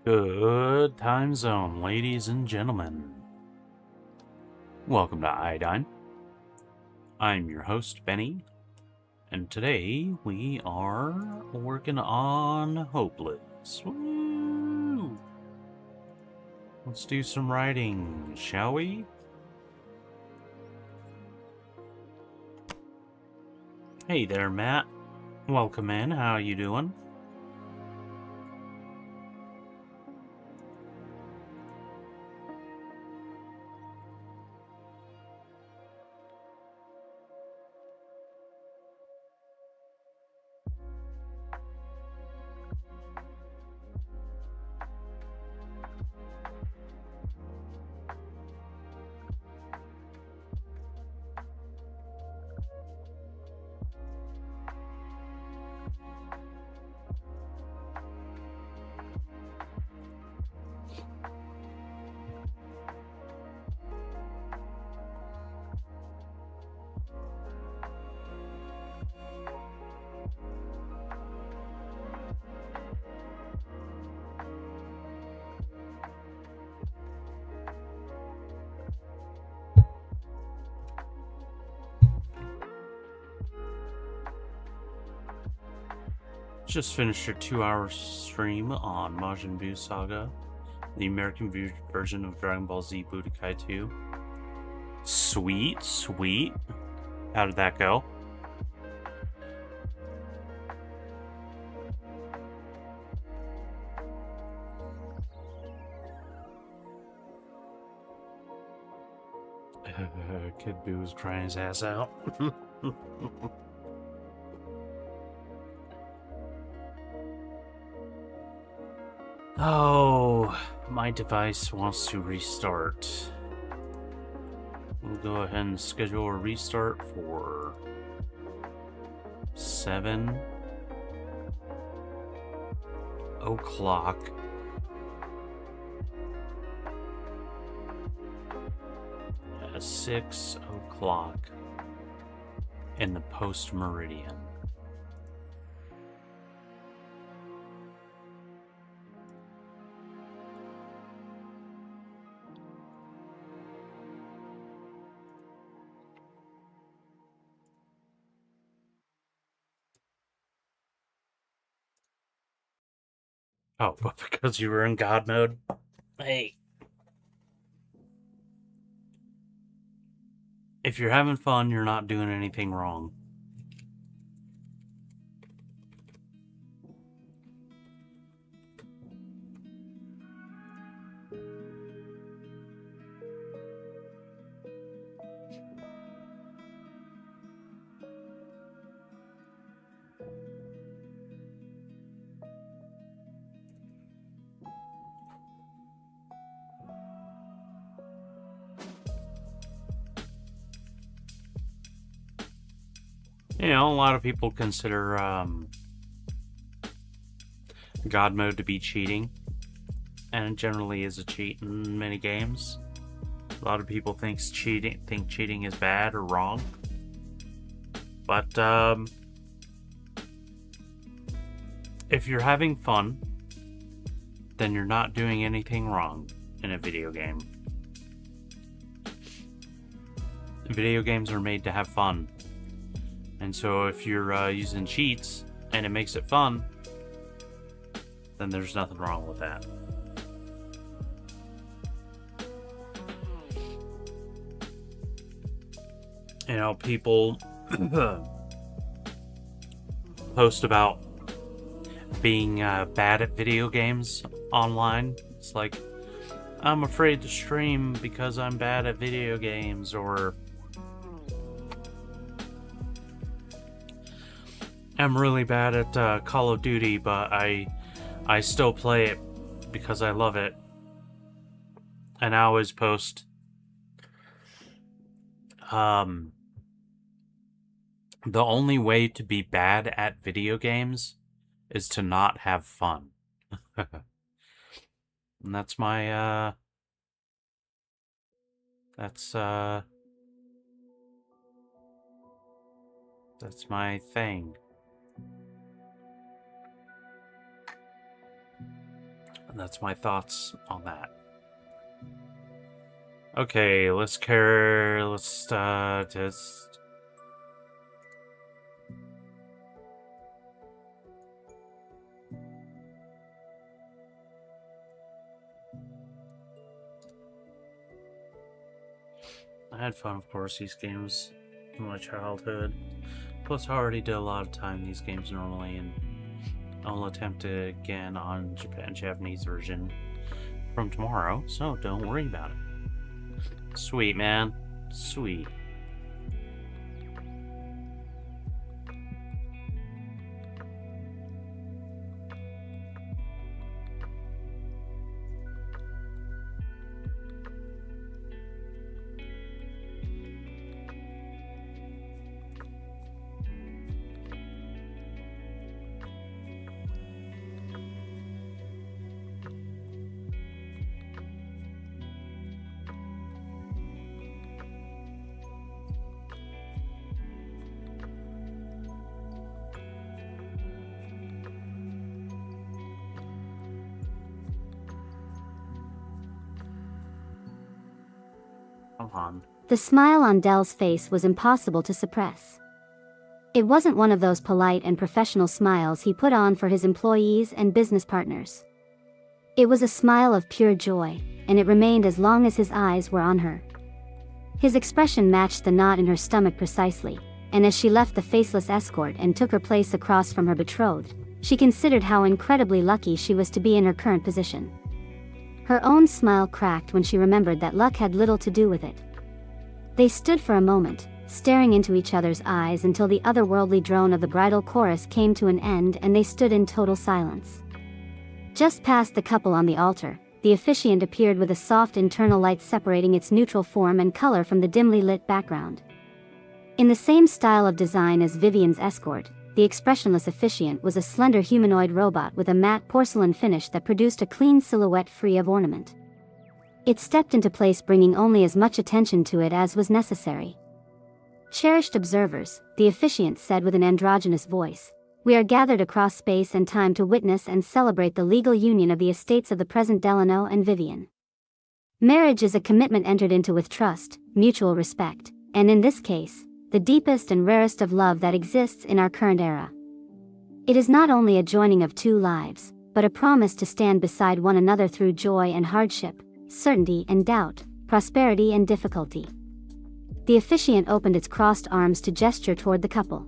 Good time zone, ladies and gentlemen. Welcome to Iodine. I'm your host, Benny, and today we are working on Hopeless. Woo! Let's do some writing, shall we? Hey there, Matt. Welcome in. How you doing? Just finished your 2-hour stream on Majin Buu Saga, the American version of Dragon Ball Z Budokai 2. Sweet, sweet. How did that go? Kid Buu was crying his ass out. Oh, my device wants to restart. We'll go ahead and schedule a restart for 7 o'clock. At 6 o'clock in the post-meridian. Oh, but because you were in God mode? Hey. If you're having fun, you're not doing anything wrong. You know, a lot of people consider God mode to be cheating, and it generally is a cheat in many games. A lot of people think cheating is bad or wrong, but if you're having fun, then you're not doing anything wrong in a video game. Video games are made to have fun. And so if you're using cheats and it makes it fun, then there's nothing wrong with that. You know, people post about being bad at video games online. It's like, I'm afraid to stream because I'm bad at video games, or I'm really bad at Call of Duty, but I still play it because I love it. And I always post the only way to be bad at video games is to not have fun. And that's my that's my thing. And that's my thoughts on that. Okay, let's just... I had fun, of course, these games in my childhood. Plus, I already did a lot of time in these games normally, and I'll attempt it again on Japanese version from tomorrow, so don't worry about it. Sweet, man. Sweet. Come on. The smile on Dell's face was impossible to suppress. It wasn't one of those polite and professional smiles he put on for his employees and business partners. It was a smile of pure joy, and it remained as long as his eyes were on her. His expression matched the knot in her stomach precisely, and as she left the faceless escort and took her place across from her betrothed, she considered how incredibly lucky she was to be in her current position. Her own smile cracked when she remembered that luck had little to do with it. They stood for a moment, staring into each other's eyes until the otherworldly drone of the bridal chorus came to an end and they stood in total silence. Just past the couple on the altar, the officiant appeared with a soft internal light separating its neutral form and color from the dimly lit background. In the same style of design as Vivian's escort, the expressionless officiant was a slender humanoid robot with a matte porcelain finish that produced a clean silhouette free of ornament. It stepped into place, bringing only as much attention to it as was necessary. "Cherished observers," the officiant said with an androgynous voice, "we are gathered across space and time to witness and celebrate the legal union of the estates of the present Delano and Vivian. Marriage is a commitment entered into with trust, mutual respect, and in this case, the deepest and rarest of love that exists in our current era. It is not only a joining of two lives, but a promise to stand beside one another through joy and hardship, certainty and doubt, prosperity and difficulty." The officiant opened its crossed arms to gesture toward the couple.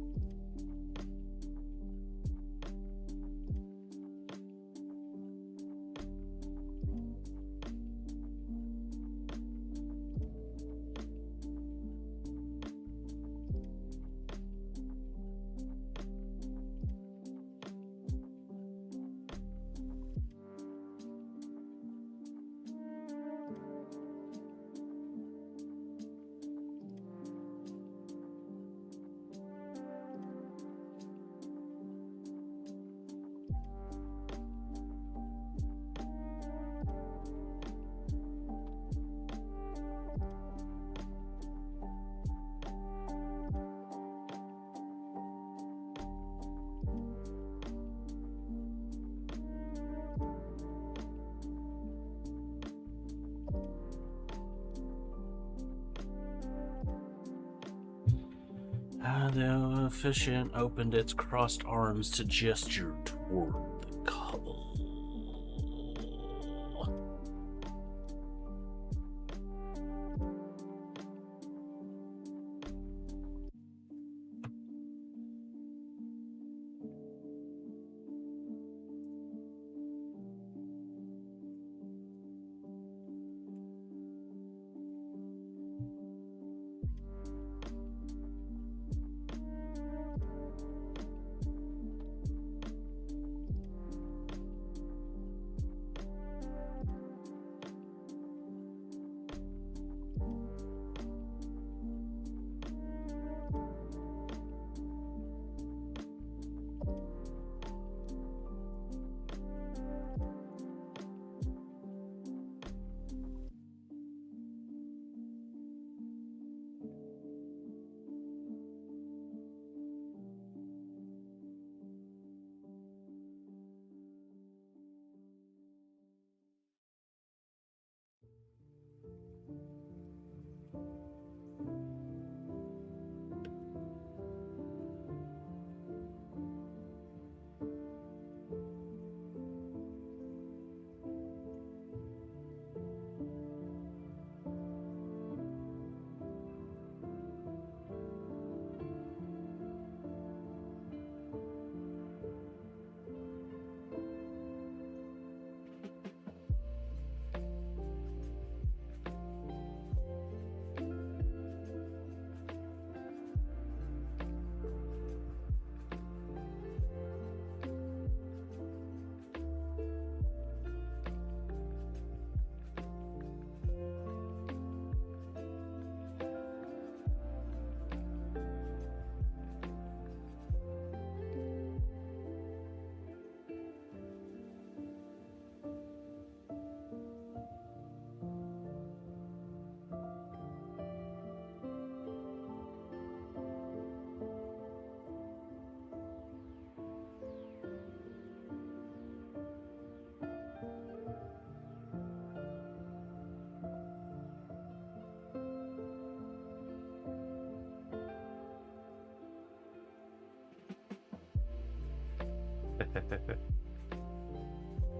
The officiant opened its crossed arms to gesture toward the couple.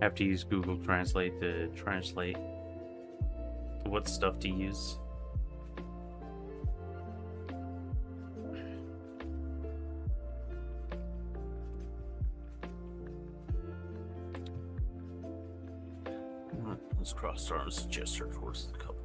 Have to use Google Translate to translate what stuff to use. Those crossed arms gesture towards the couple.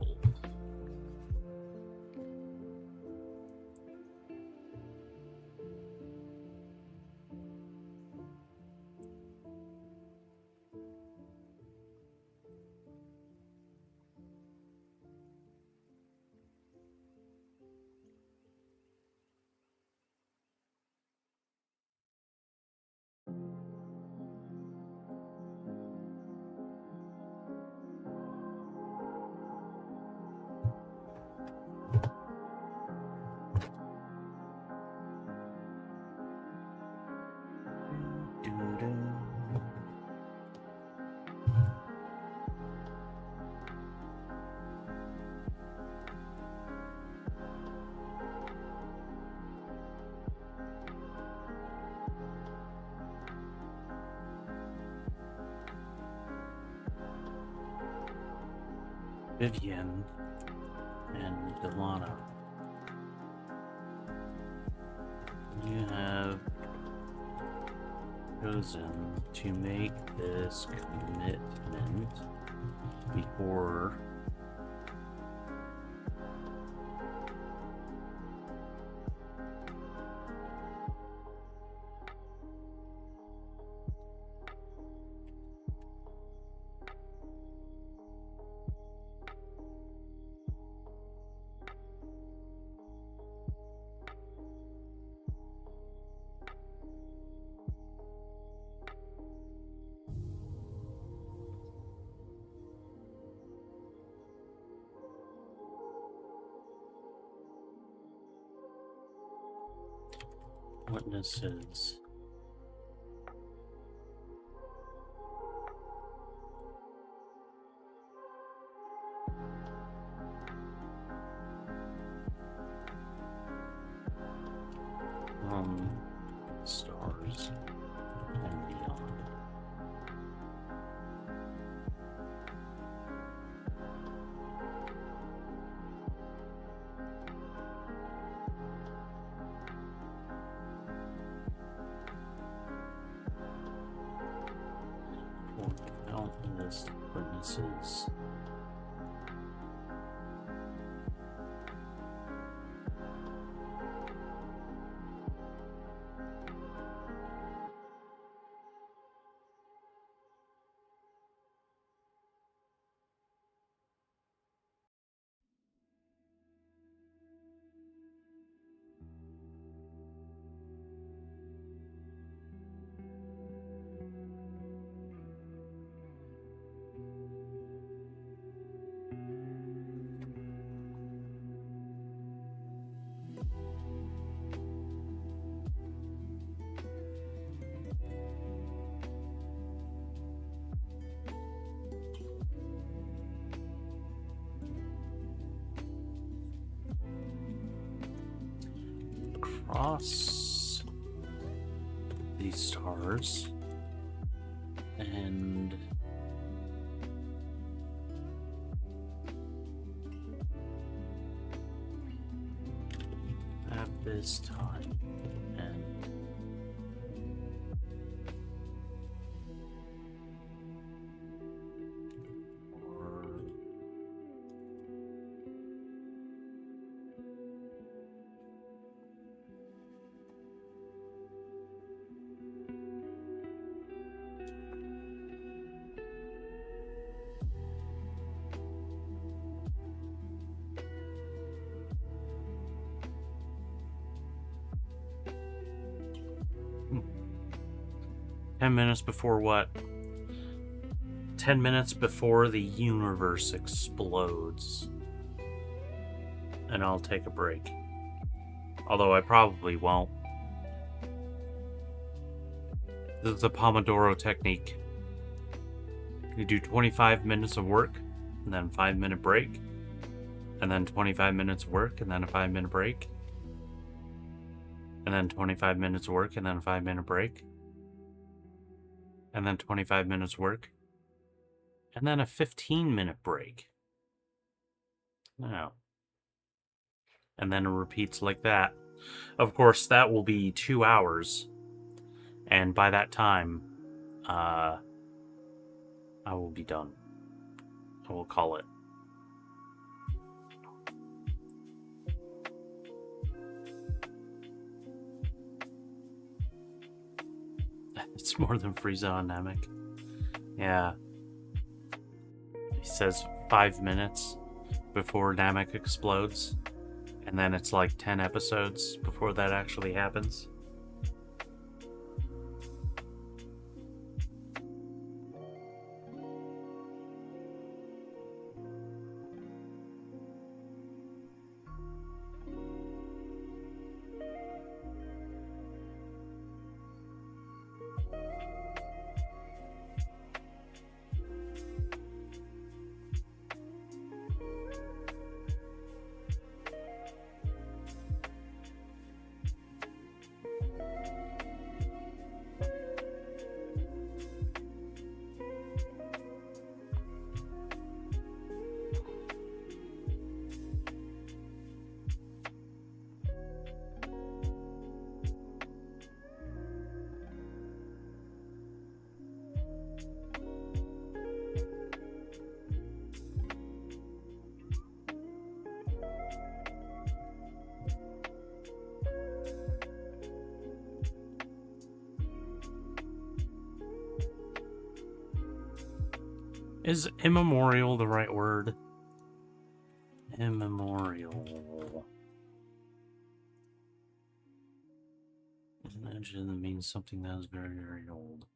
Vivian and Delana, you have chosen to make this commitment before witnesses. Stars and beyond. For countless witnesses. Across these stars and at this time and or 10 minutes before what? 10 minutes before the universe explodes. And I'll take a break. Although I probably won't. This is the Pomodoro technique. You do 25 minutes of work, and then 5-minute break. And then 25 minutes of work, and then a 5-minute break. And then 25 minutes of work, and then a 5-minute break. and then 25 minutes work, and then a 15-minute break. No. And then it repeats like that. Of course, that will be 2 hours, and by that time, I will be done. I will call it. It's more than Frieza on Namek. Yeah. He says 5 minutes before Namek explodes, and then it's like 10 episodes before that actually happens. Is immemorial the right word? Immemorial. Is an adjective that means something that is very, very old.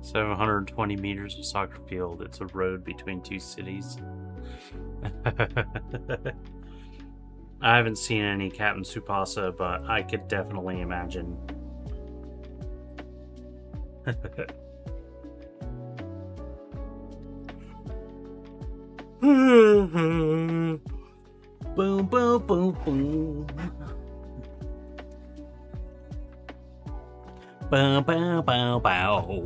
So 120 meters of soccer field. It's a road between two cities. I haven't seen any Captain Tsubasa, but I could definitely imagine. Boom, boom, boom, boom. Bow, bow, bow, bow.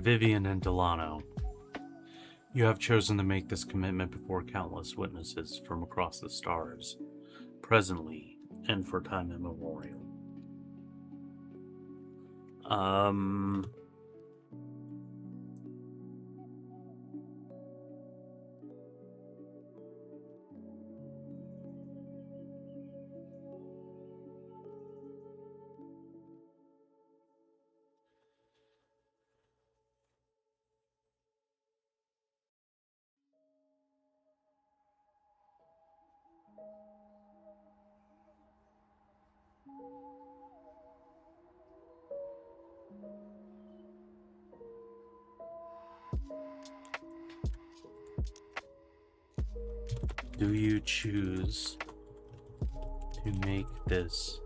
Vivian and Delano, you have chosen to make this commitment before countless witnesses from across the stars, presently and for time immemorial. do you choose to make this?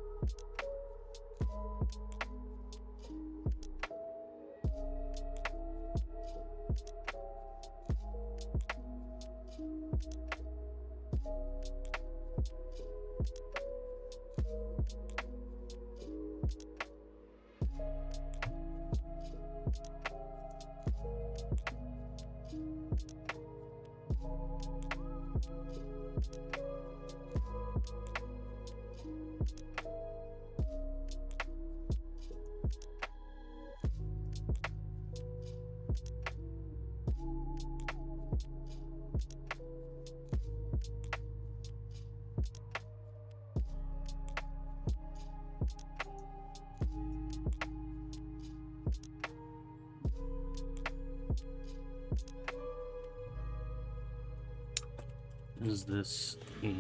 Is this a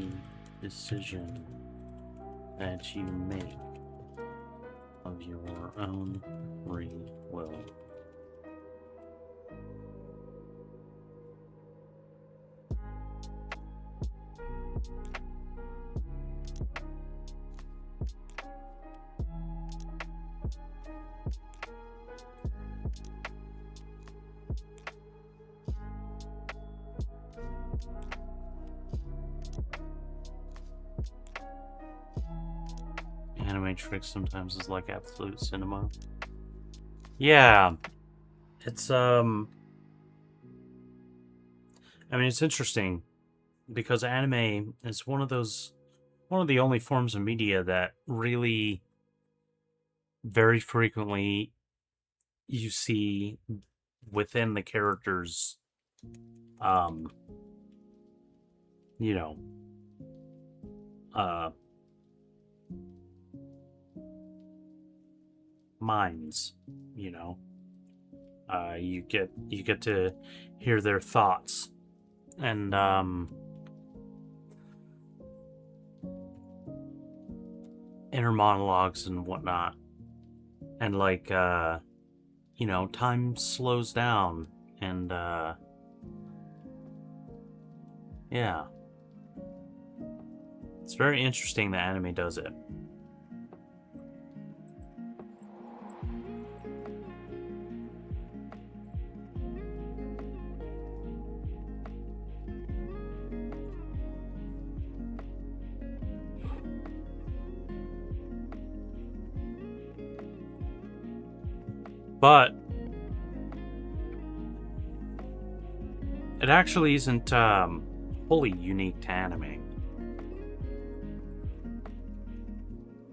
decision that you make of your own free will? Animatrix sometimes is like absolute cinema. Yeah, it's I mean, it's interesting because anime is one of the only forms of media that really very frequently you see within the characters, you know, minds, you know. You get to hear their thoughts and inner monologues and whatnot, and like you know, time slows down and yeah, it's very interesting that anime does it. But it actually isn't wholly unique to anime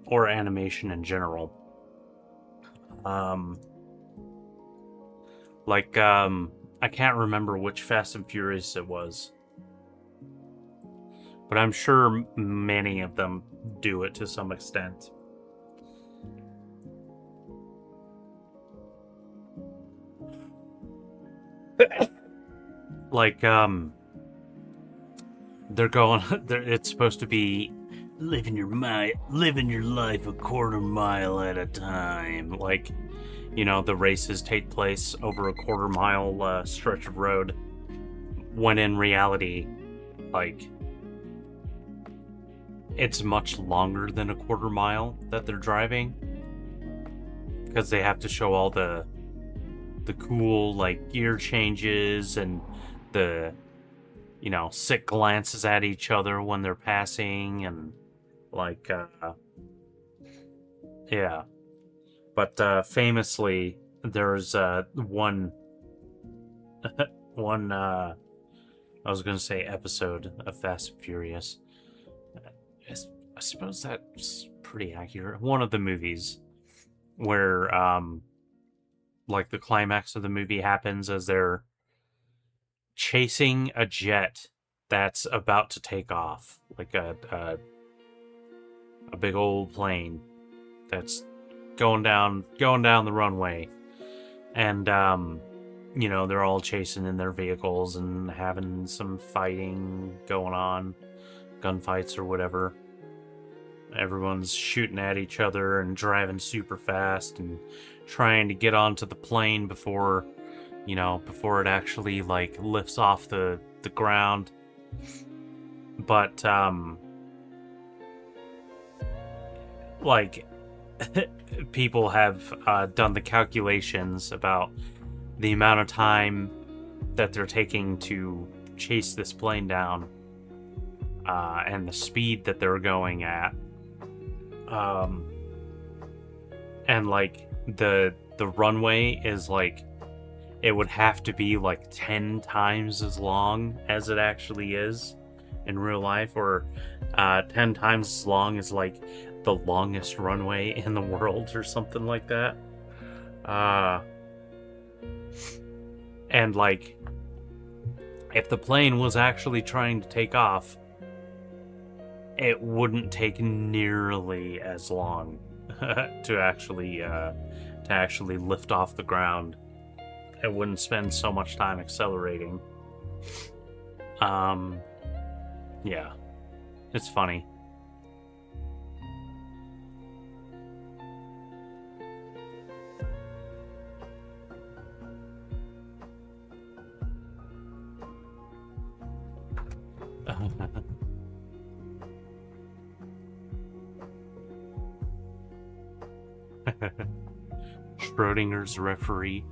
or animation in general. I can't remember which Fast and Furious it was, but I'm sure many of them do it to some extent. Like, they're going. It's supposed to be living your life a quarter mile at a time. Like, you know, the races take place over a quarter mile stretch of road, when in reality, like, it's much longer than a quarter mile that they're driving, because they have to show all the cool, like, gear changes and the, you know, sick glances at each other when they're passing, and like yeah. But famously, there's one I was gonna say episode of Fast and Furious. I suppose that's pretty accurate. One of the movies where like the climax of the movie happens as they're chasing a jet that's about to take off, like a big old plane that's going down the runway, and you know, they're all chasing in their vehicles and having some fighting going on, gunfights or whatever. Everyone's shooting at each other and driving super fast and trying to get onto the plane before, you know, before it actually like lifts off the ground. But, like, people have done the calculations about the amount of time that they're taking to chase this plane down, and the speed that they're going at. And like the runway is like, it would have to be like 10 times as long as it actually is in real life, or 10 times as long as like the longest runway in the world or something like that. And like, if the plane was actually trying to take off, it wouldn't take nearly as long to actually lift off the ground. It wouldn't spend so much time accelerating. Yeah, it's funny. Schrodinger's referee.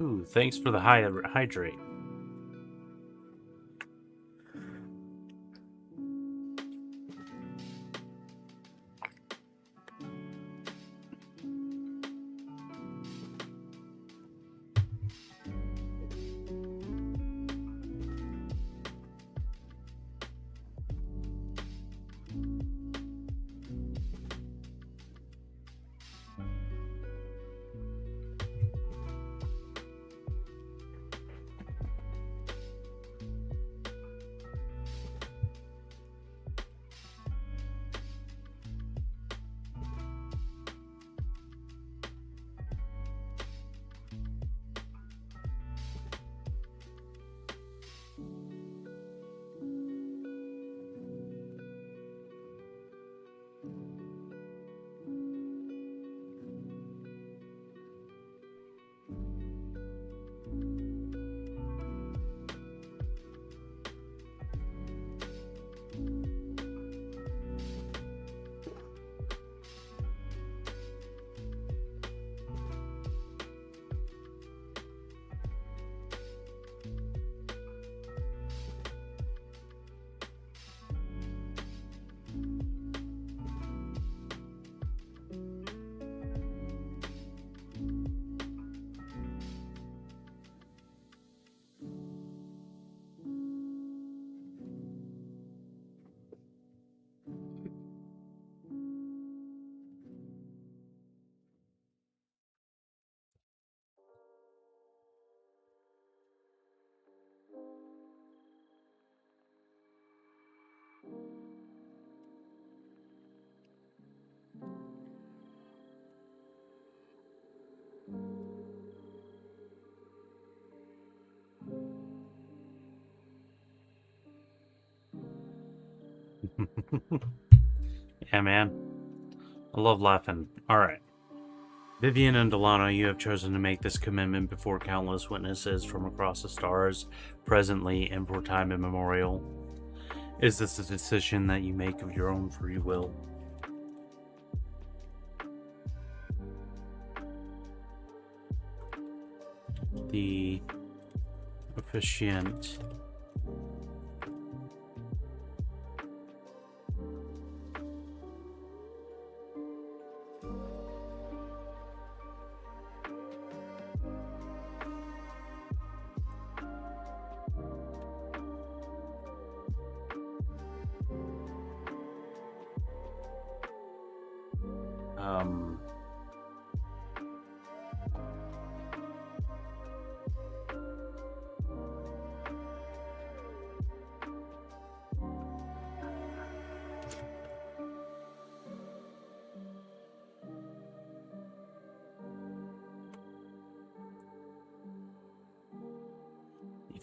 Ooh, thanks for the hydrate. Yeah, man. I love laughing. Alright. Vivian and Delano, you have chosen to make this commitment before countless witnesses from across the stars, presently and for time immemorial. Is this a decision that you make of your own free will? The officiant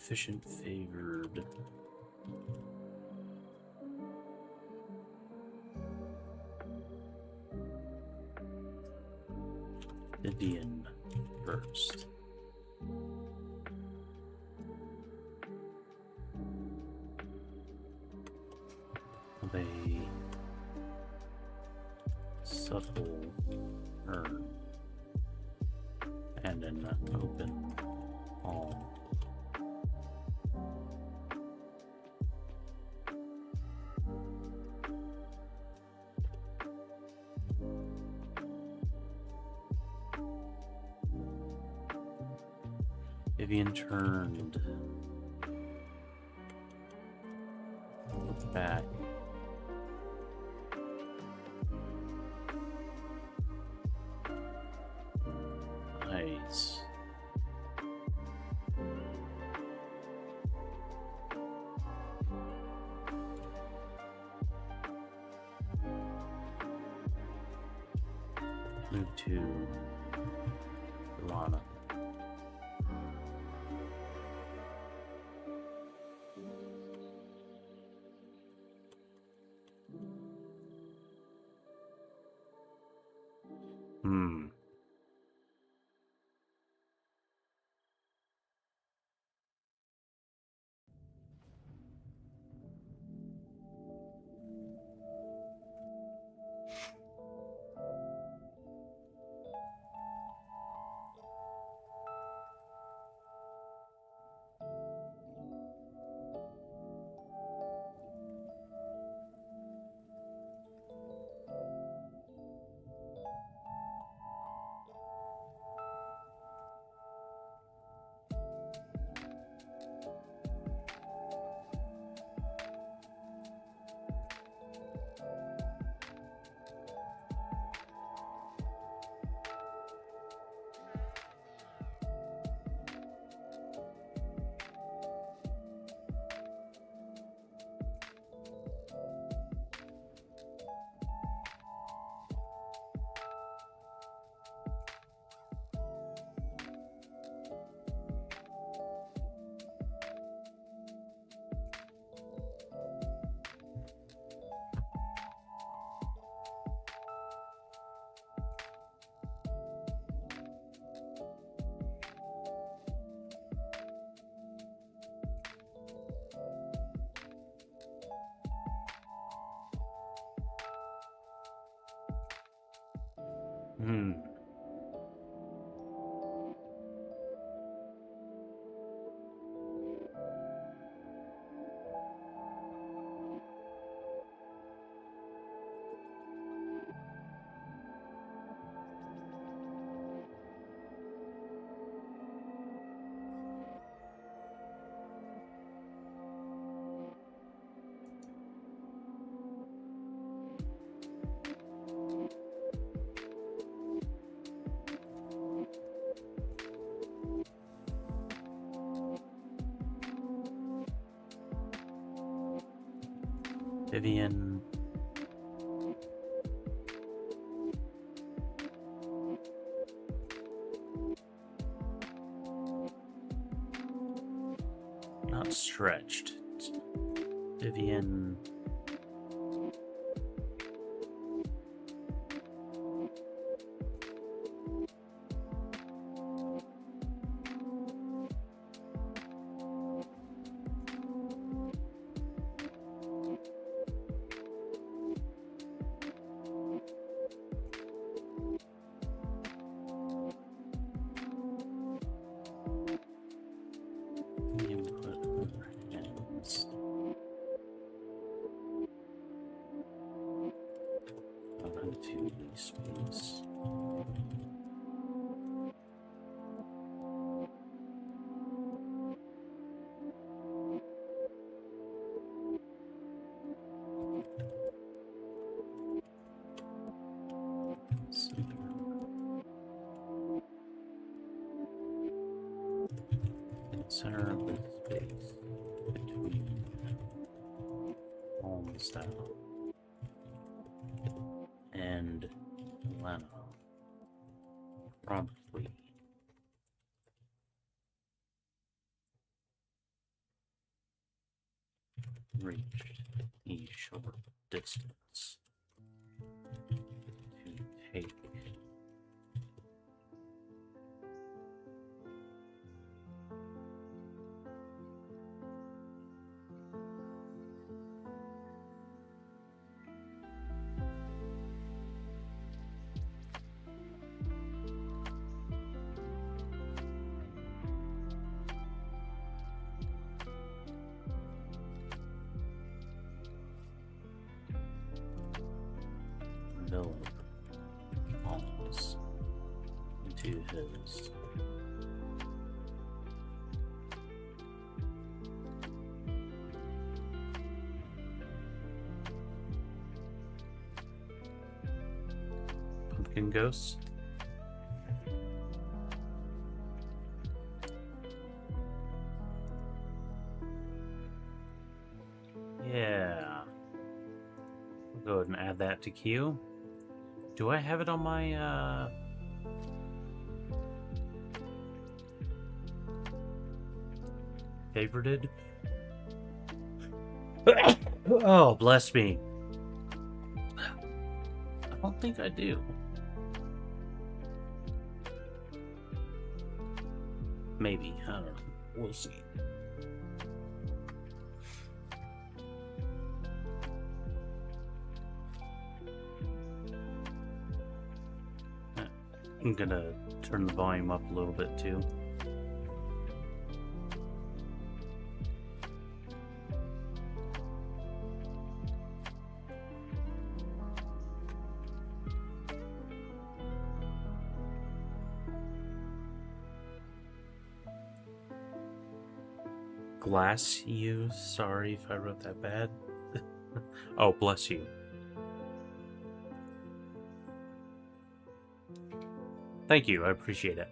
efficient favored. Vivian first. Of a subtle urn and an open palm. Vivian turned back. Eyes. Move to Lana. Hmm. Vivian. Not stretched. It's Vivian. Input her hands. Into the space. Center of the space between Home Style and Lena. Probably. Reached a short distance to take Miller palms into his. Pumpkin ghost. Yeah. We'll go ahead and add that to queue. Do I have it on my favorited? Oh, bless me. I don't think I do. Maybe. I don't know. We'll see. I'm gonna turn the volume up a little bit too. Glass you. Sorry if I wrote that bad. Oh, bless you. Thank you. I appreciate it.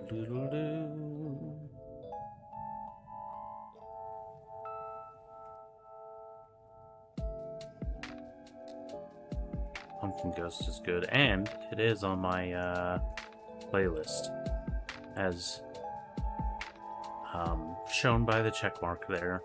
Doodle-doo. Pumpkin Ghost is good, and it is on my playlist, as shown by the check mark there.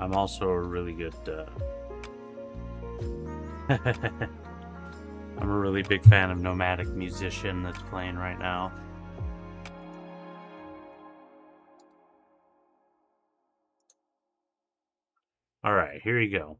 I'm also a really good I'm a really big fan of Nomadic Musician that's playing right now. Alright, here you go.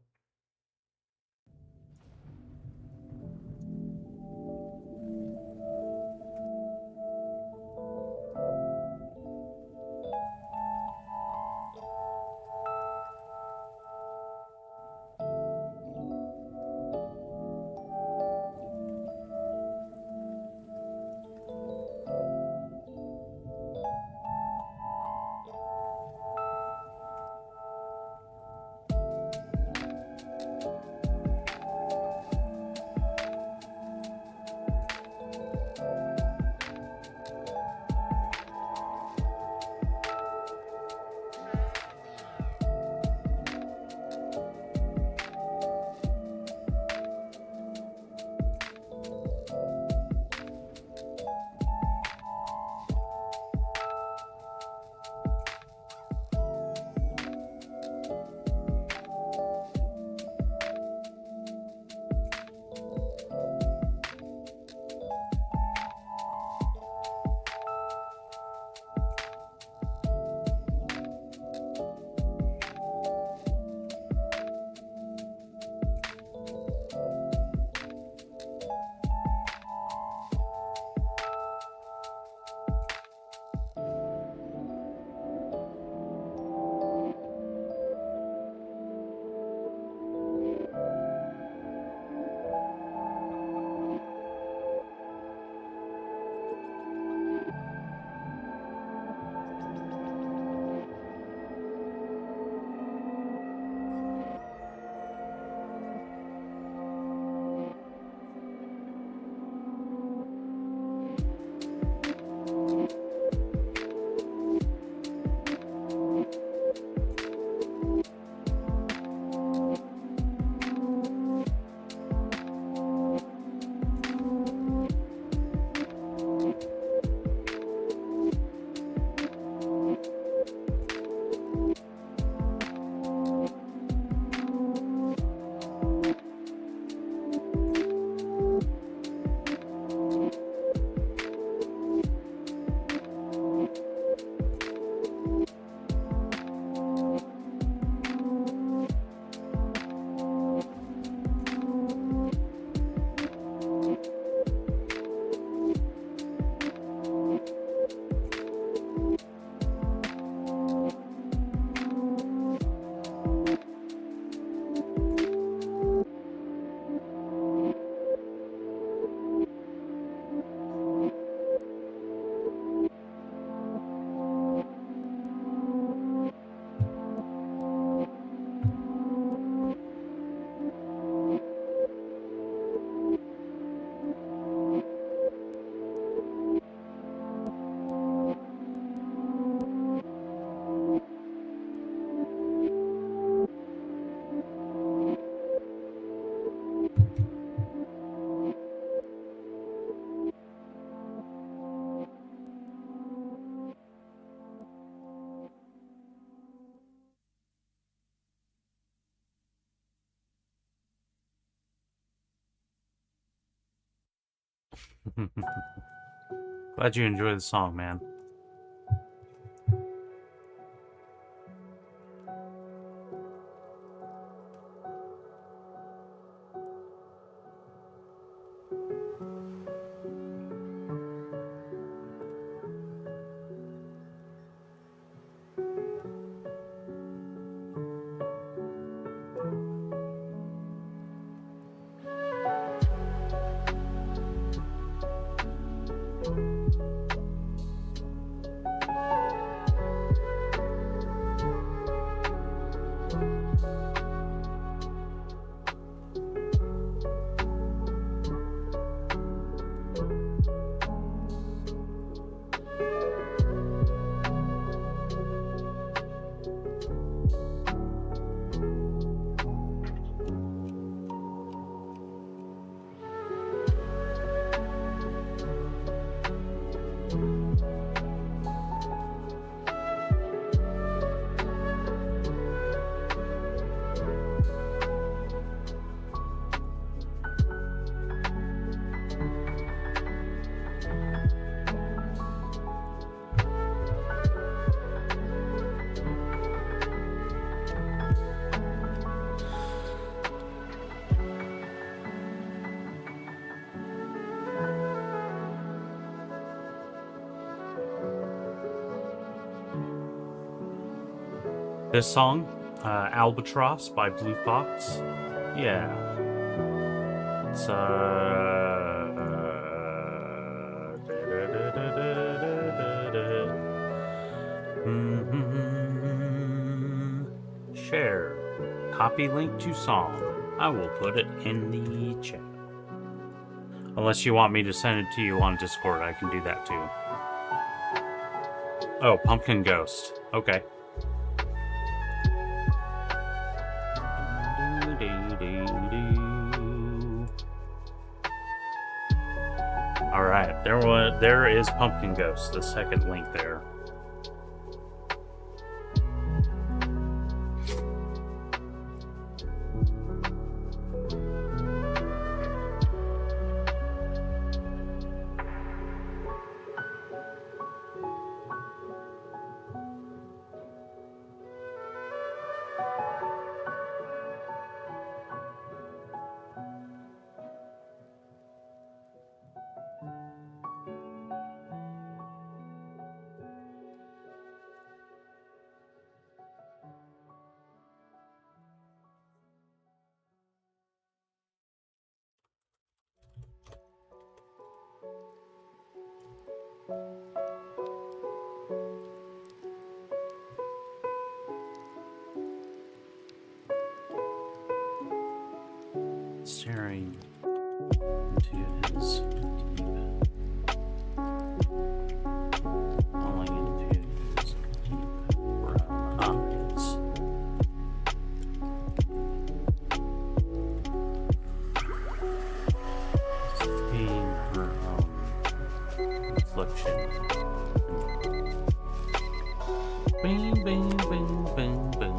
Glad you enjoy the song, man. This song, Albatross by Blue Fox. Yeah. It's share. Copy link to song. I will put it in the chat. Unless you want me to send it to you on Discord, I can do that too. Oh, Pumpkin Ghost. Okay. Alright, there is Pumpkin Ghost, the second link there. Staring into his deep, falling into his deep brown eyes. Seeing her own reflection. Bing, bing, bing, bing, bing.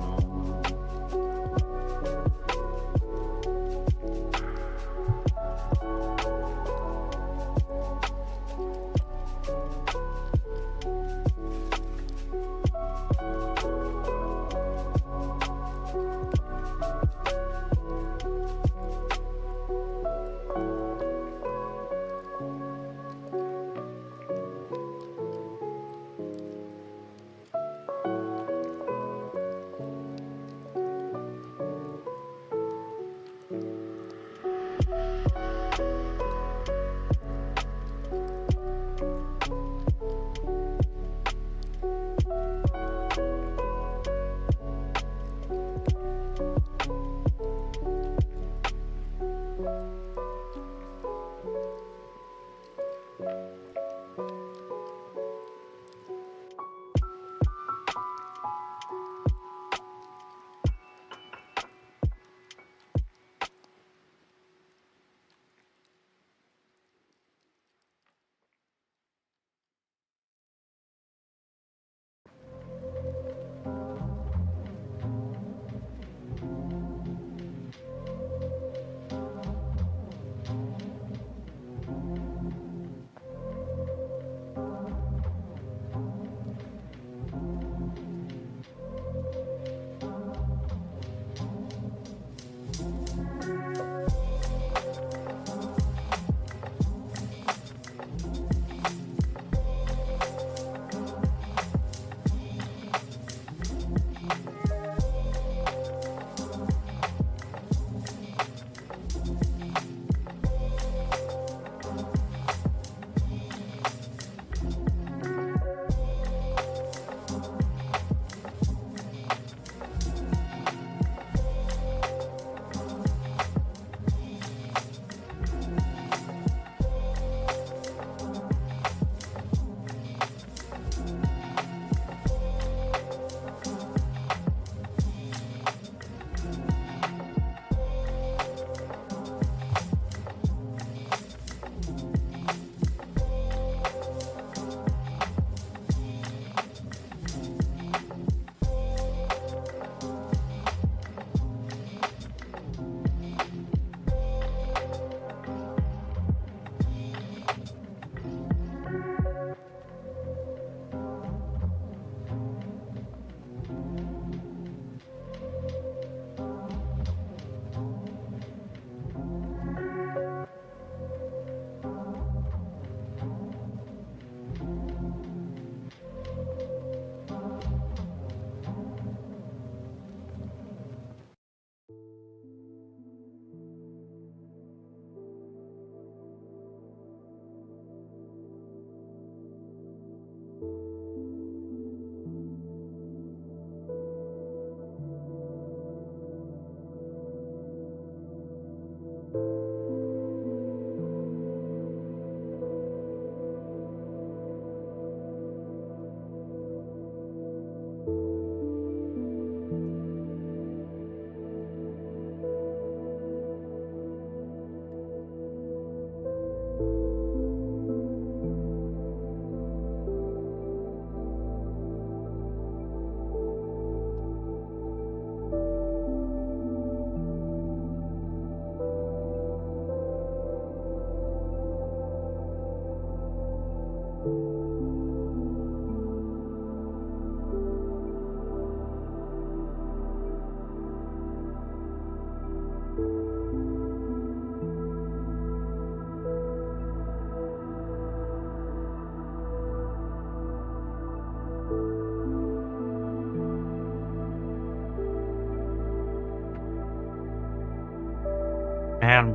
man.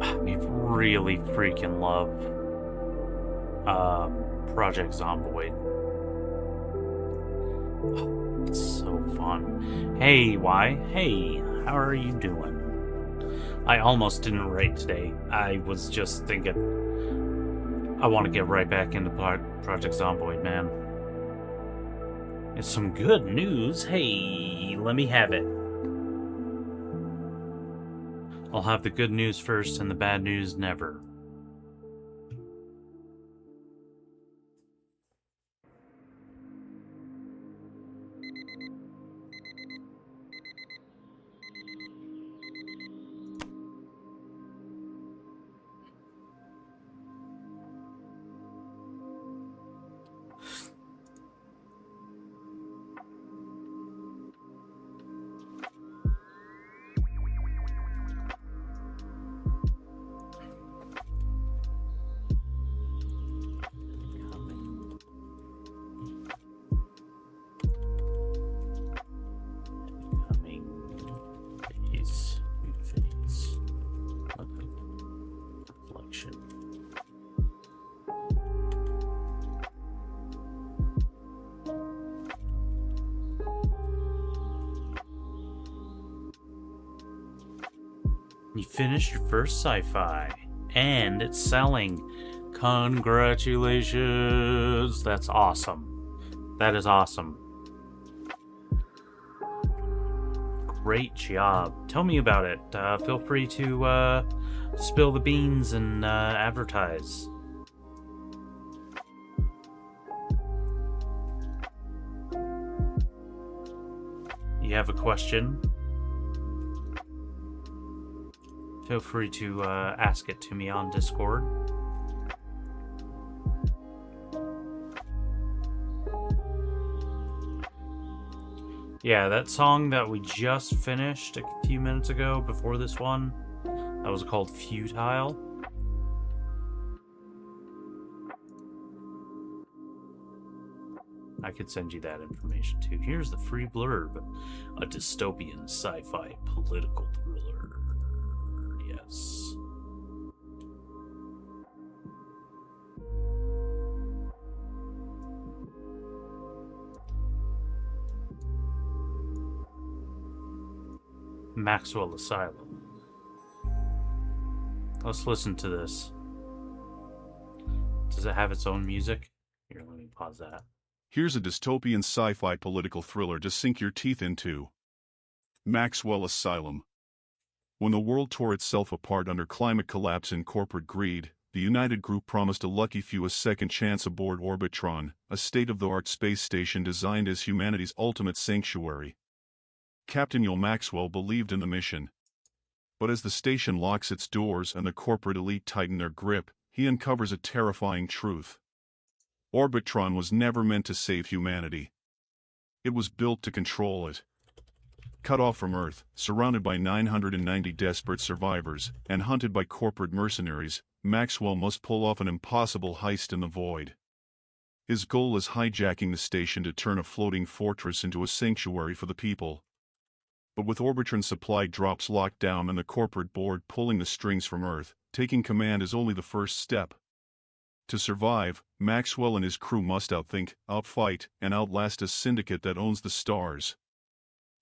I really freaking love Project Zomboid. Oh, it's so fun. Hey, why? Hey, how are you doing? I almost didn't write today. I was just thinking I want to get right back into Project Zomboid, man. It's some good news. Hey, let me have it. I'll have the good news first and the bad news never. You finished your first sci-fi, and it's selling. Congratulations! That's awesome. That is awesome. Great job. Tell me about it. Feel free to spill the beans and advertise. You have a question? Feel free to ask it to me on Discord. Yeah, that song that we just finished a few minutes ago before this one, that was called Futile. I could send you that information too. Here's the free blurb. A dystopian sci-fi political thriller. Yes. Maxwell Asylum. Let's listen to this. Does it have its own music? Here, let me pause that. Here's a dystopian sci-fi political thriller to sink your teeth into. Maxwell Asylum. When the world tore itself apart under climate collapse and corporate greed, the United Group promised a lucky few a second chance aboard Orbitron, a state-of-the-art space station designed as humanity's ultimate sanctuary. Captain Yul Maxwell believed in the mission. But as the station locks its doors and the corporate elite tighten their grip, he uncovers a terrifying truth. Orbitron was never meant to save humanity. It was built to control it. Cut off from Earth, surrounded by 990 desperate survivors, and hunted by corporate mercenaries, Maxwell must pull off an impossible heist in the void. His goal is hijacking the station to turn a floating fortress into a sanctuary for the people. But with Orbitron's supply drops locked down and the corporate board pulling the strings from Earth, taking command is only the first step. To survive, Maxwell and his crew must outthink, outfight, and outlast a syndicate that owns the stars.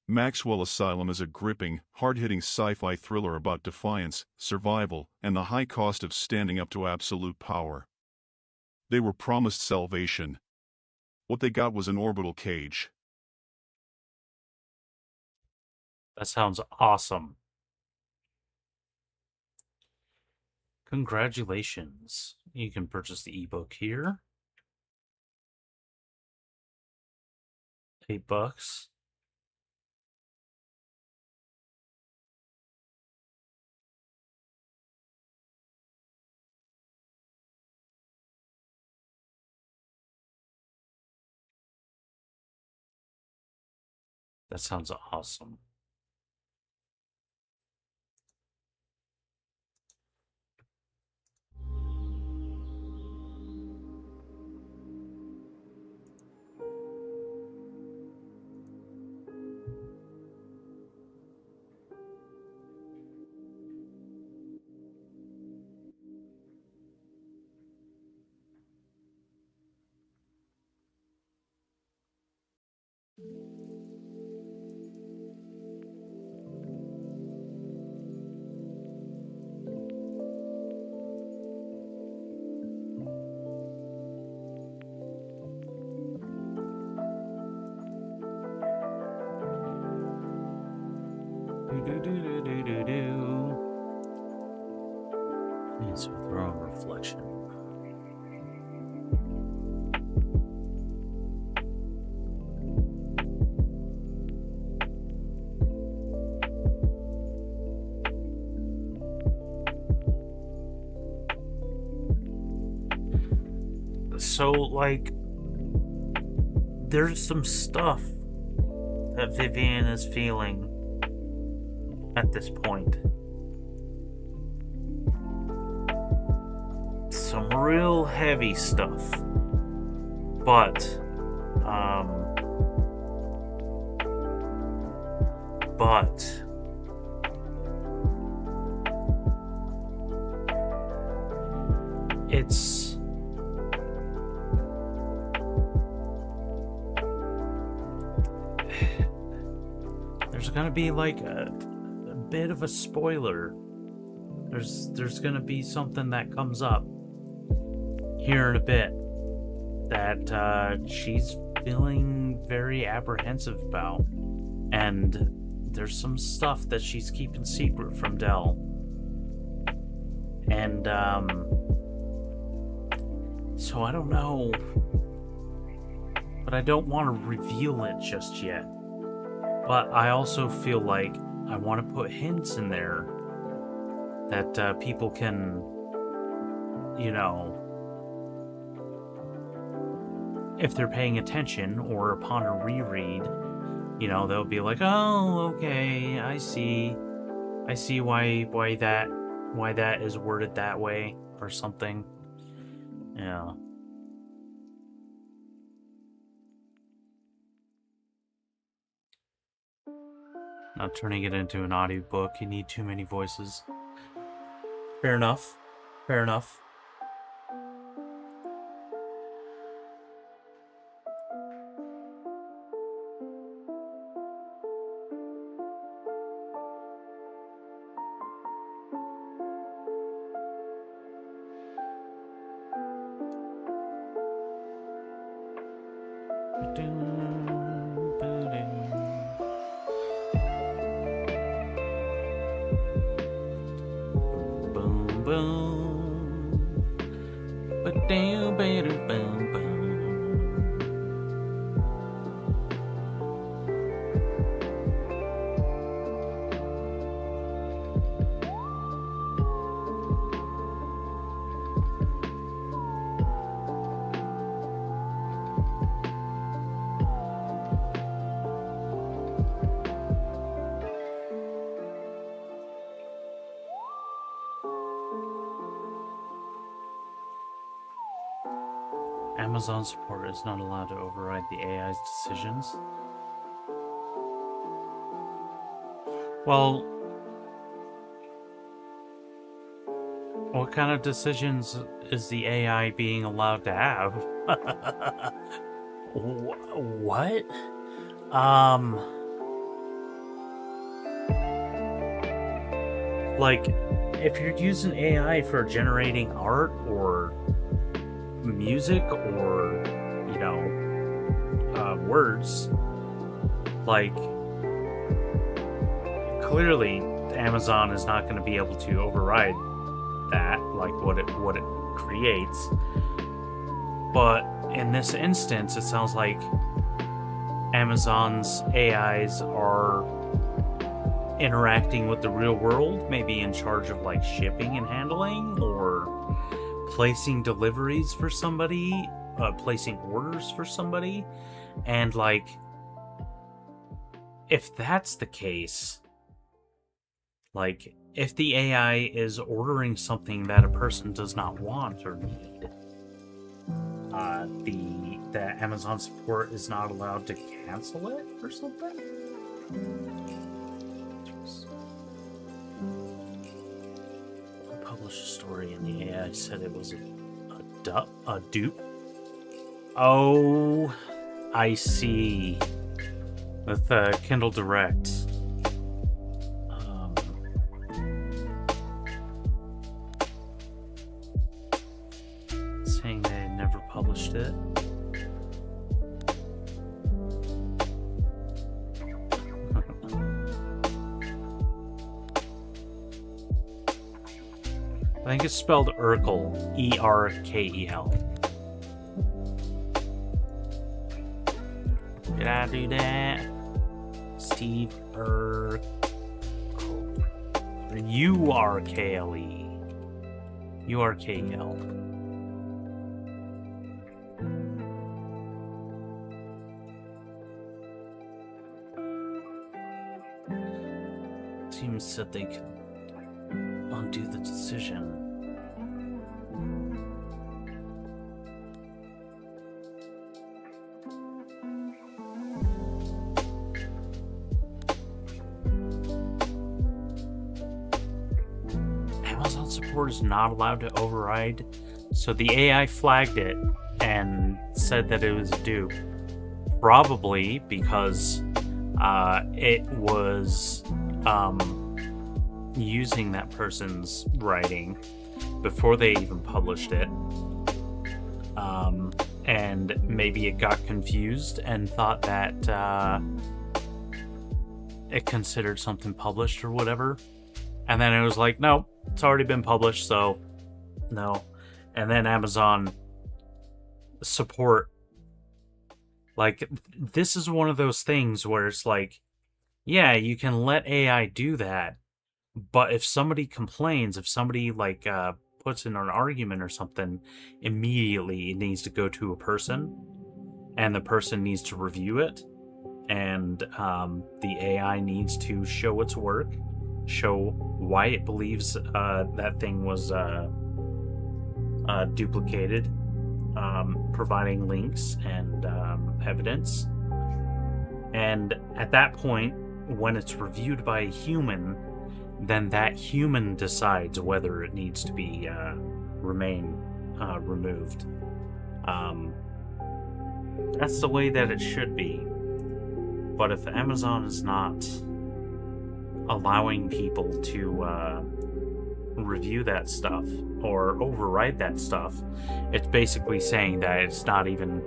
Maxwell Asylum is a gripping, hard-hitting sci-fi thriller about defiance, survival, and the high cost of standing up to absolute power. They were promised salvation. What they got was an orbital cage. That sounds awesome. Congratulations. You can purchase the ebook here. $8. That sounds awesome. And so throw a reflection. So, like, there's some stuff that Vivian is feeling at this point. Some real heavy stuff. But it's there's gonna be like a bit of a spoiler. There's gonna be something that comes up here in a bit that she's feeling very apprehensive about, and there's some stuff that she's keeping secret from Dell, and so I don't know, but I don't want to reveal it just yet. But I also feel like I want to put hints in there that people can, you know, if they're paying attention or upon a reread, you know, they'll be like, oh, okay, I see why that is worded that way or something. Yeah. Not turning it into an audiobook. You need too many voices. Fair enough. Fair enough. Amazon support is not allowed to override the AI's decisions. Well, what kind of decisions is the AI being allowed to have? What? Like, if you're using AI for generating art or music or, you know, words, like, clearly Amazon is not going to be able to override that, like what it creates. But in this instance, it sounds like Amazon's AIs are interacting with the real world, maybe in charge of like shipping and handling, or placing deliveries for somebody, placing orders for somebody. And like, if that's the case, like if the AI is ordering something that a person does not want or need, the Amazon support is not allowed to cancel it or something. Published a story and the AI said it was a dupe. Oh, I see. with Kindle Direct. Saying they had never published it. I think it's spelled Urkel, E-R-K-E-L. Did I do that? Steve Urkel. U-R-K-L-E. U-R-K-E-L. Seems that they could undo the decision. Amazon support is not allowed to override, so the AI flagged it and said that it was due. Probably because it was using that person's writing before they even published it, and maybe it got confused and thought that it considered something published or whatever, and then it was like, no, it's already been published, so no. And then Amazon support, like, this is one of those things where it's like, yeah, you can let AI do that, but if somebody complains, if somebody like puts in an argument or something, immediately it needs to go to a person, and the person needs to review it, and the AI needs to show its work, show why it believes that thing was duplicated, providing links and evidence. And at that point, when it's reviewed by a human, then that human decides whether it needs to be removed. That's the way that it should be. But if Amazon is not allowing people to review that stuff or override that stuff, it's basically saying that it's not even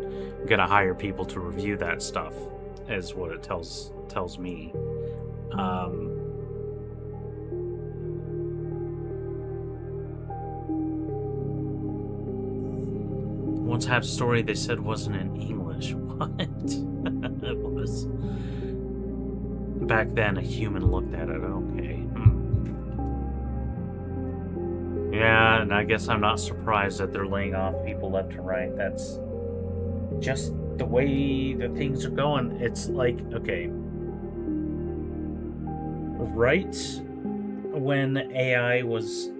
gonna hire people to review that stuff, is what it tells me. Once had a story they said wasn't in English. What? It was. Back then, a human looked at it. Okay. Yeah, and I guess I'm not surprised that they're laying off people left and right. That's just the way the things are going. It's like, okay, right when AI was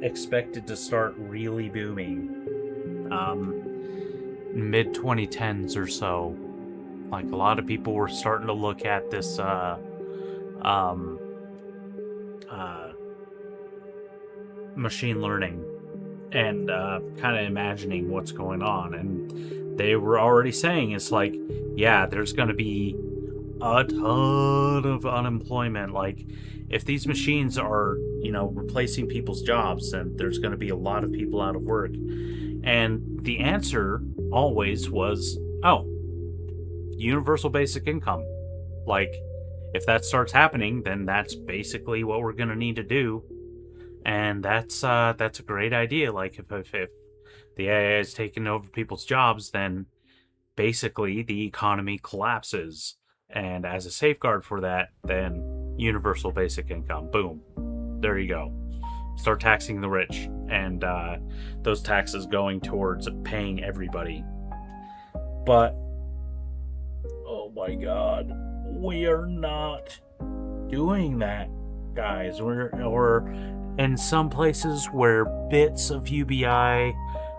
expected to start really booming, mid 2010s or so, like, a lot of people were starting to look at this machine learning and kind of imagining what's going on, and they were already saying it's like, yeah, there's going to be a ton of unemployment. Like, if these machines are, replacing people's jobs, then there's going to be a lot of people out of work. And the answer always was, oh, universal basic income. Like, if that starts happening, then that's basically what we're going to need to do. And that's a great idea. Like, if the AI is taking over people's jobs, then basically the economy collapses. And as a safeguard for that, then universal basic income. Boom. There you go. Start taxing the rich, and those taxes going towards paying everybody. But, oh my God, we are not doing that, guys. We're in some places where bits of UBI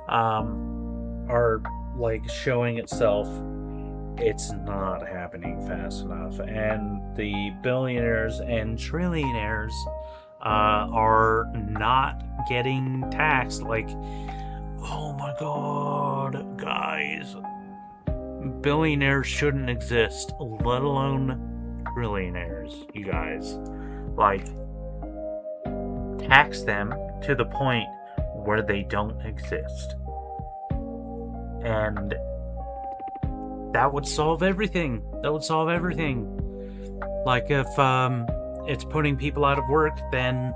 are like showing itself. It's not happening fast enough, and the billionaires and trillionaires are not getting taxed. Like, oh my God, guys, billionaires shouldn't exist, let alone trillionaires, you guys. Like, tax them to the point where they don't exist. And that would solve everything. That would solve everything. Like, if it's putting people out of work, then,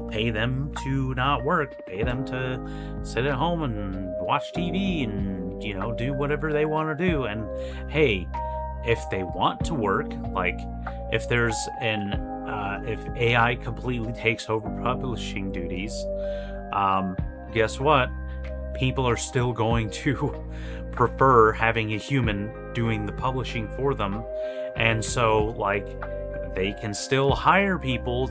pay them to not work. Pay them to sit at home and watch TV and, do whatever they want to do. And, hey, if they want to work, like, if there's if AI completely takes over publishing duties, guess what? People are still going to prefer having a human doing the publishing for them. And so, like, they can still hire people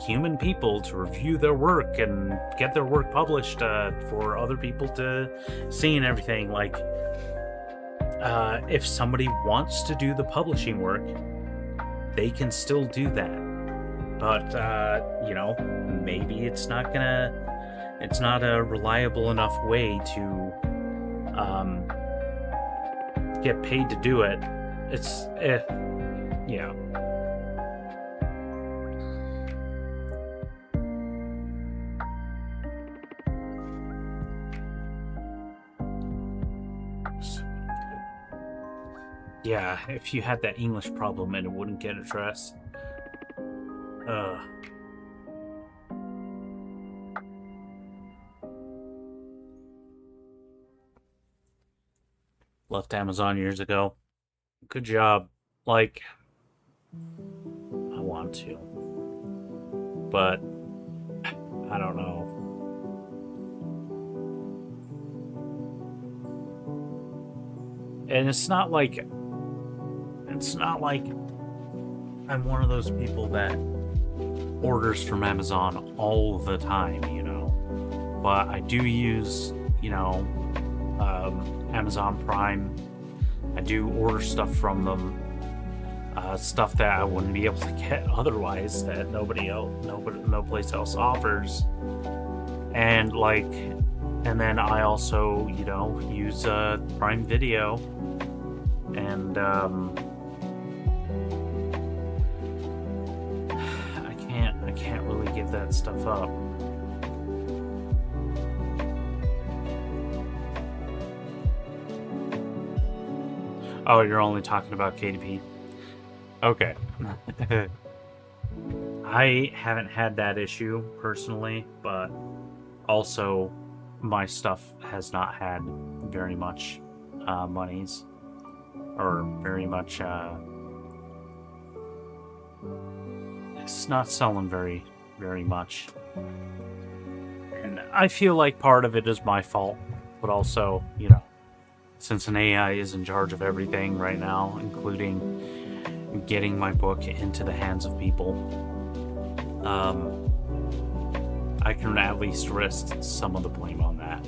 human people to review their work and get their work published for other people to see and everything. Like, if somebody wants to do the publishing work, they can still do that. But, maybe it's not a reliable enough way to get paid to do it. Yeah, if you had that English problem and it wouldn't get addressed. Left Amazon years ago. Good job. Like, I want to. But, I don't know. And it's not like I'm one of those people that orders from Amazon all the time, but I do use, Amazon Prime. I do order stuff from them, stuff that I wouldn't be able to get otherwise, that no place else offers. And then I also, use Prime Video, and I can't really give that stuff up. Oh, you're only talking about KDP? Okay. I haven't had that issue personally, but also my stuff has not had very much monies, or very much it's not selling very much, and I feel like part of it is my fault, but also, since an AI is in charge of everything right now, including getting my book into the hands of people, I can at least rest some of the blame on that.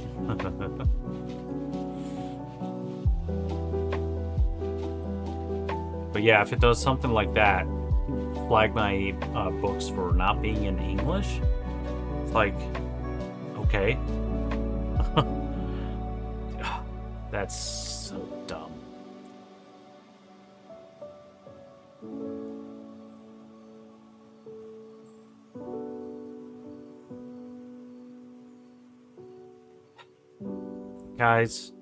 But yeah, if it does something like that, flag my books for not being in English, it's like, okay. That's so dumb. Guys,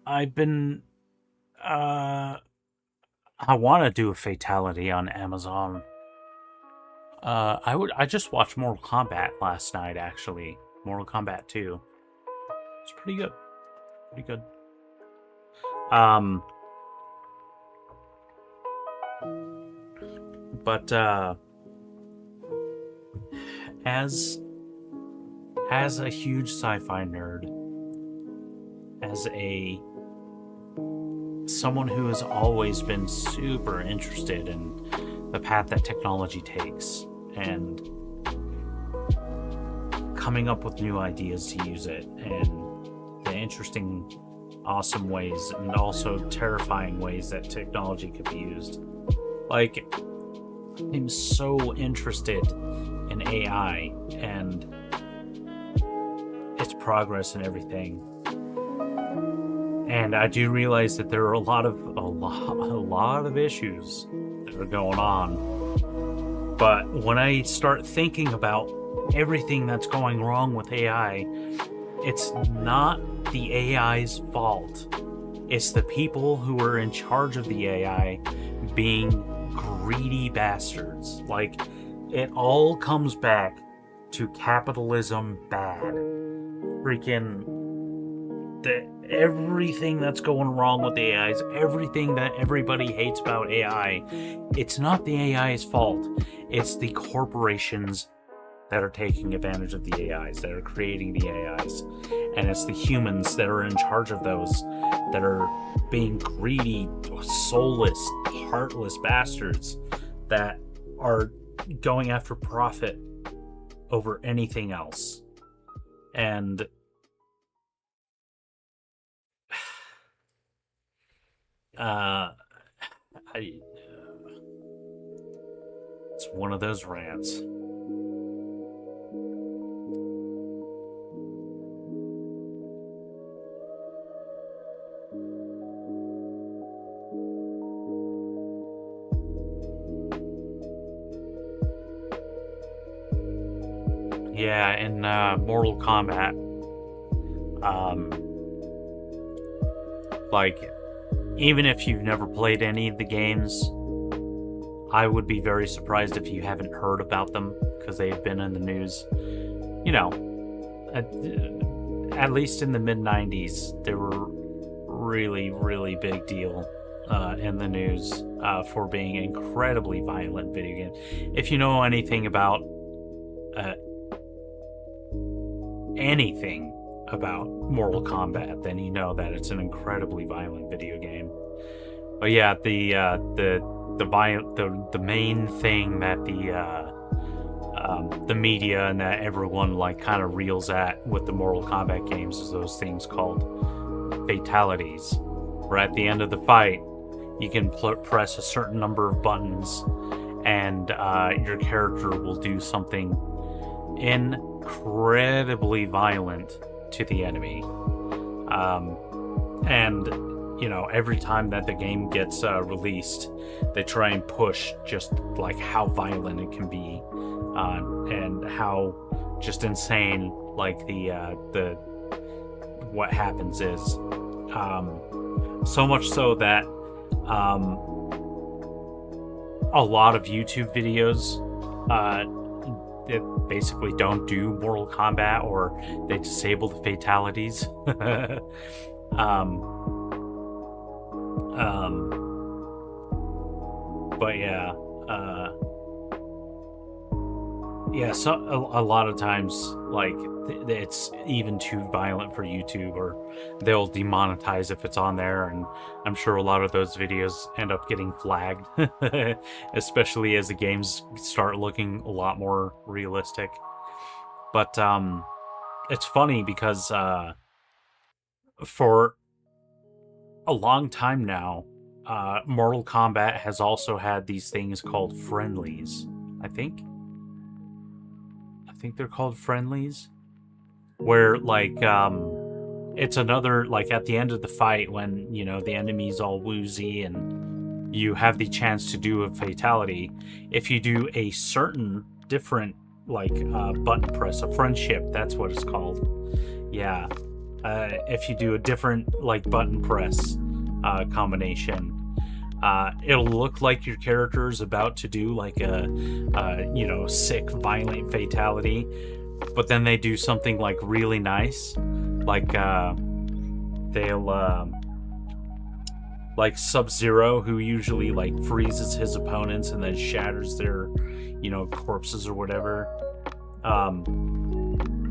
I've been I want to do a fatality on Amazon. I just watched Mortal Kombat last night, actually. Mortal Kombat 2. It's pretty good. Pretty good. But as a huge sci-fi nerd, as someone who has always been super interested in the path that technology takes and coming up with new ideas to use it, and the interesting, awesome ways and also terrifying ways that technology could be used. Like, I'm so interested in AI and its progress and everything. And I do realize that there are a lot of issues that are going on. But when I start thinking about everything that's going wrong with AI, it's not the AI's fault. It's the people who are in charge of the AI being greedy bastards. Like, it all comes back to capitalism bad. Freaking everything that's going wrong with the AIs, everything that everybody hates about AI, it's not the AI's fault. It's the corporations that are taking advantage of the AIs, that are creating the AIs. And it's the humans that are in charge of those that are being greedy, soulless, heartless bastards that are going after profit over anything else. And it's one of those rants. Yeah, in Mortal Kombat, like, even if you've never played any of the games, I would be very surprised if you haven't heard about them, because they've been in the news. You know, at least in the mid-90s, they were really, really big deal in the news for being incredibly violent video games. If you know anything about anything about Mortal Kombat, then you know that it's an incredibly violent video game. But yeah, the main thing that the media and that everyone like kind of reels at with the Mortal Kombat games is those things called fatalities, where at the end of the fight you can press a certain number of buttons and your character will do something incredibly violent to the enemy. And you know, every time that the game gets released, they try and push just like how violent it can be, and how just insane like the what happens is. So much so that a lot of YouTube videos that basically don't do Mortal Kombat, or they disable the fatalities. But yeah, so a lot of times, like, it's even too violent for YouTube, or they'll demonetize if it's on there, and I'm sure a lot of those videos end up getting flagged, especially as the games start looking a lot more realistic. But it's funny because for a long time now, Mortal Kombat has also had these things called friendlies. I think they're called friendlies, where like it's another, like, at the end of the fight when, you know, the enemy's all woozy and you have the chance to do a fatality. If you do a certain different like button press, a friendship, that's what it's called. Yeah. If you do a different like button press combination, it'll look like your character is about to do like a you know, sick violent fatality, but then they do something like really nice, like they'll like Sub-Zero, who usually like freezes his opponents and then shatters their, you know, corpses or whatever.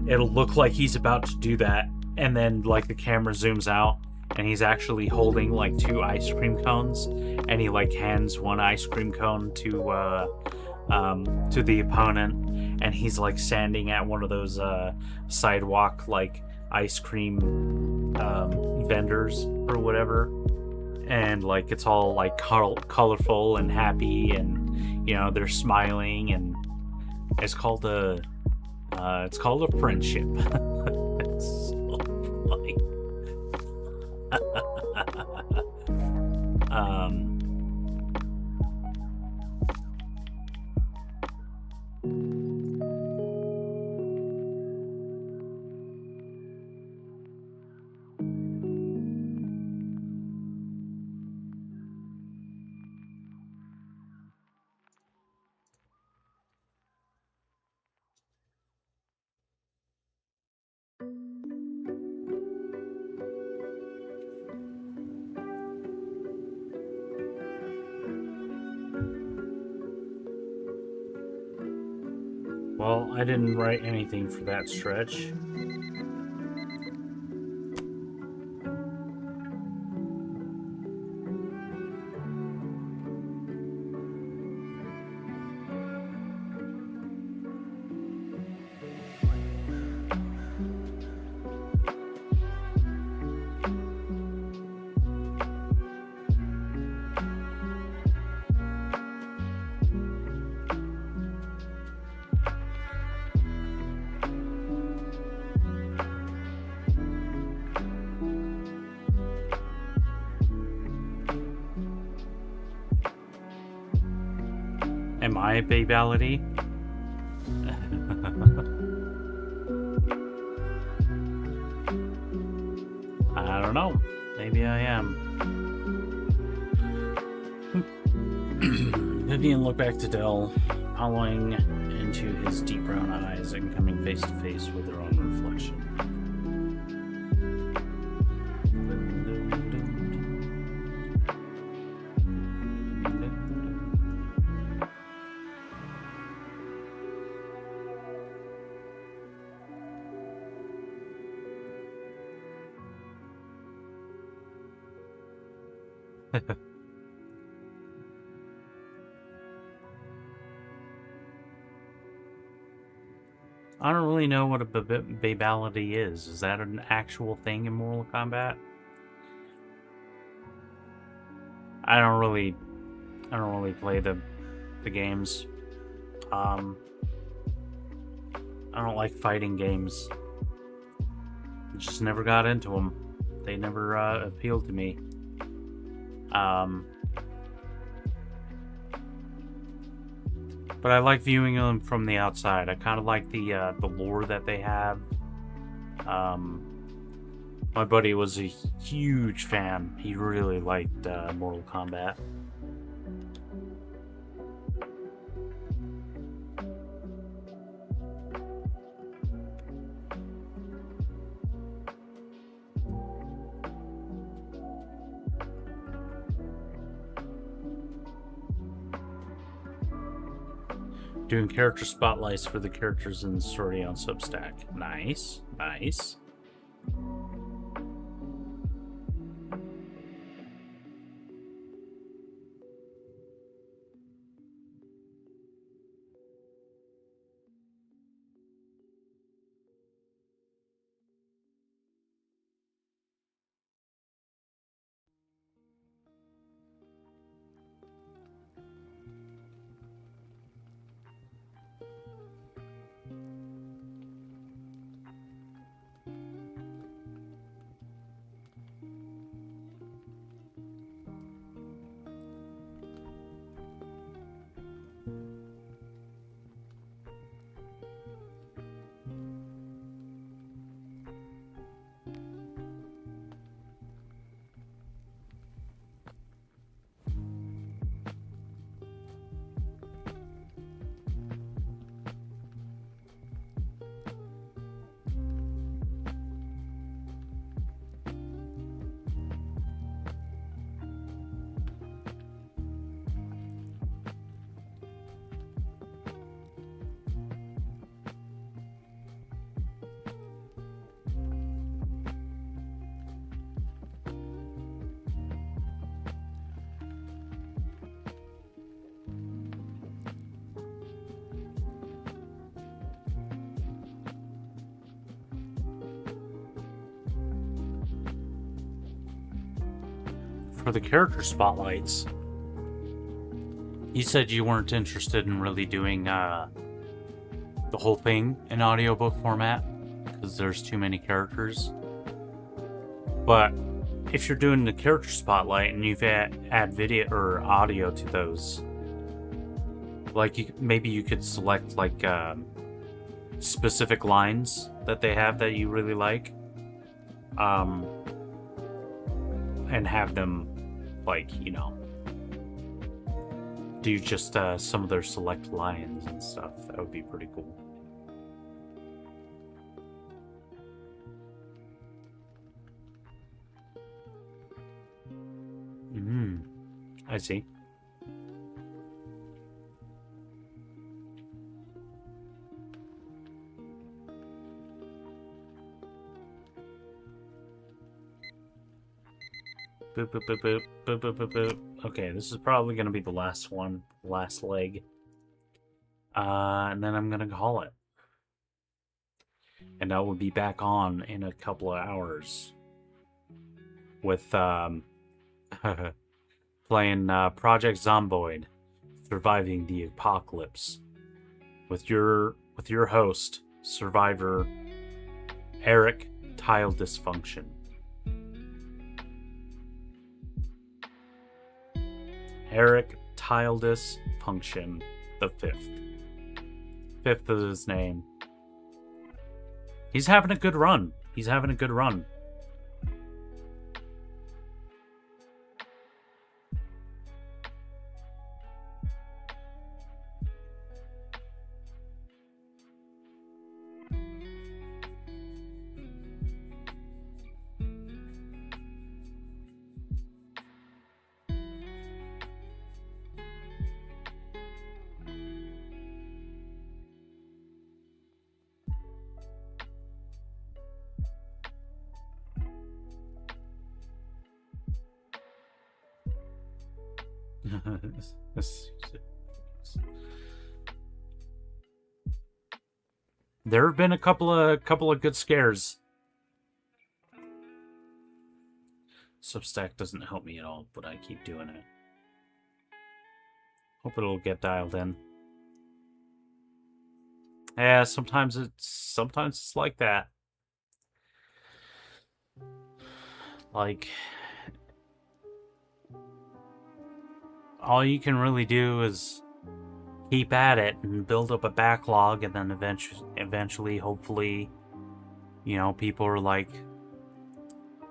It'll look like he's about to do that, and then like the camera zooms out and he's actually holding like 2 ice cream cones, and he like hands one ice cream cone to the opponent, and he's like standing at one of those sidewalk like ice cream vendors or whatever, and like it's all like colorful and happy, and you know, they're smiling, and it's called a friendship. It's so funny. Well, I didn't write anything for that stretch. Am I a babality? I don't know. Maybe I am. Vivian looked back to Dell, following into his deep brown eyes and coming face to face with her own reflection. I don't really know what a babality is. Is that an actual thing in Mortal Kombat? I don't really play the games. I don't like fighting games. Just never got into them. They never appealed to me. But I like viewing them from the outside. I kind of like the lore that they have. My buddy was a huge fan. He really liked Mortal Kombat. Doing character spotlights for the characters in the story on Substack. Nice, nice. For the character spotlights, you said you weren't interested in really doing the whole thing in audiobook format because there's too many characters. But if you're doing the character spotlight and you've add video or audio to those, like maybe you could select like specific lines that they have that you really like, and have them like, you know, do just some of their select lines and stuff. That would be pretty cool. I see. Boop, boop, boop, boop, boop, boop, boop, boop. Okay, this is probably going to be the last one, last leg. And then I'm going to call it. And I will be back on in a couple of hours with playing Project Zomboid, Surviving the Apocalypse, with your host, Survivor Eric Tile Dysfunction. Eric Tile Dysfunction the Fifth. Fifth is his name. He's having a good run. He's having a good run. There have been a couple of good scares. Substack doesn't help me at all, but I keep doing it. Hope it'll get dialed in. Yeah, sometimes it's like that. Like, all you can really do is keep at it and build up a backlog, and then eventually, hopefully, you know, people are like,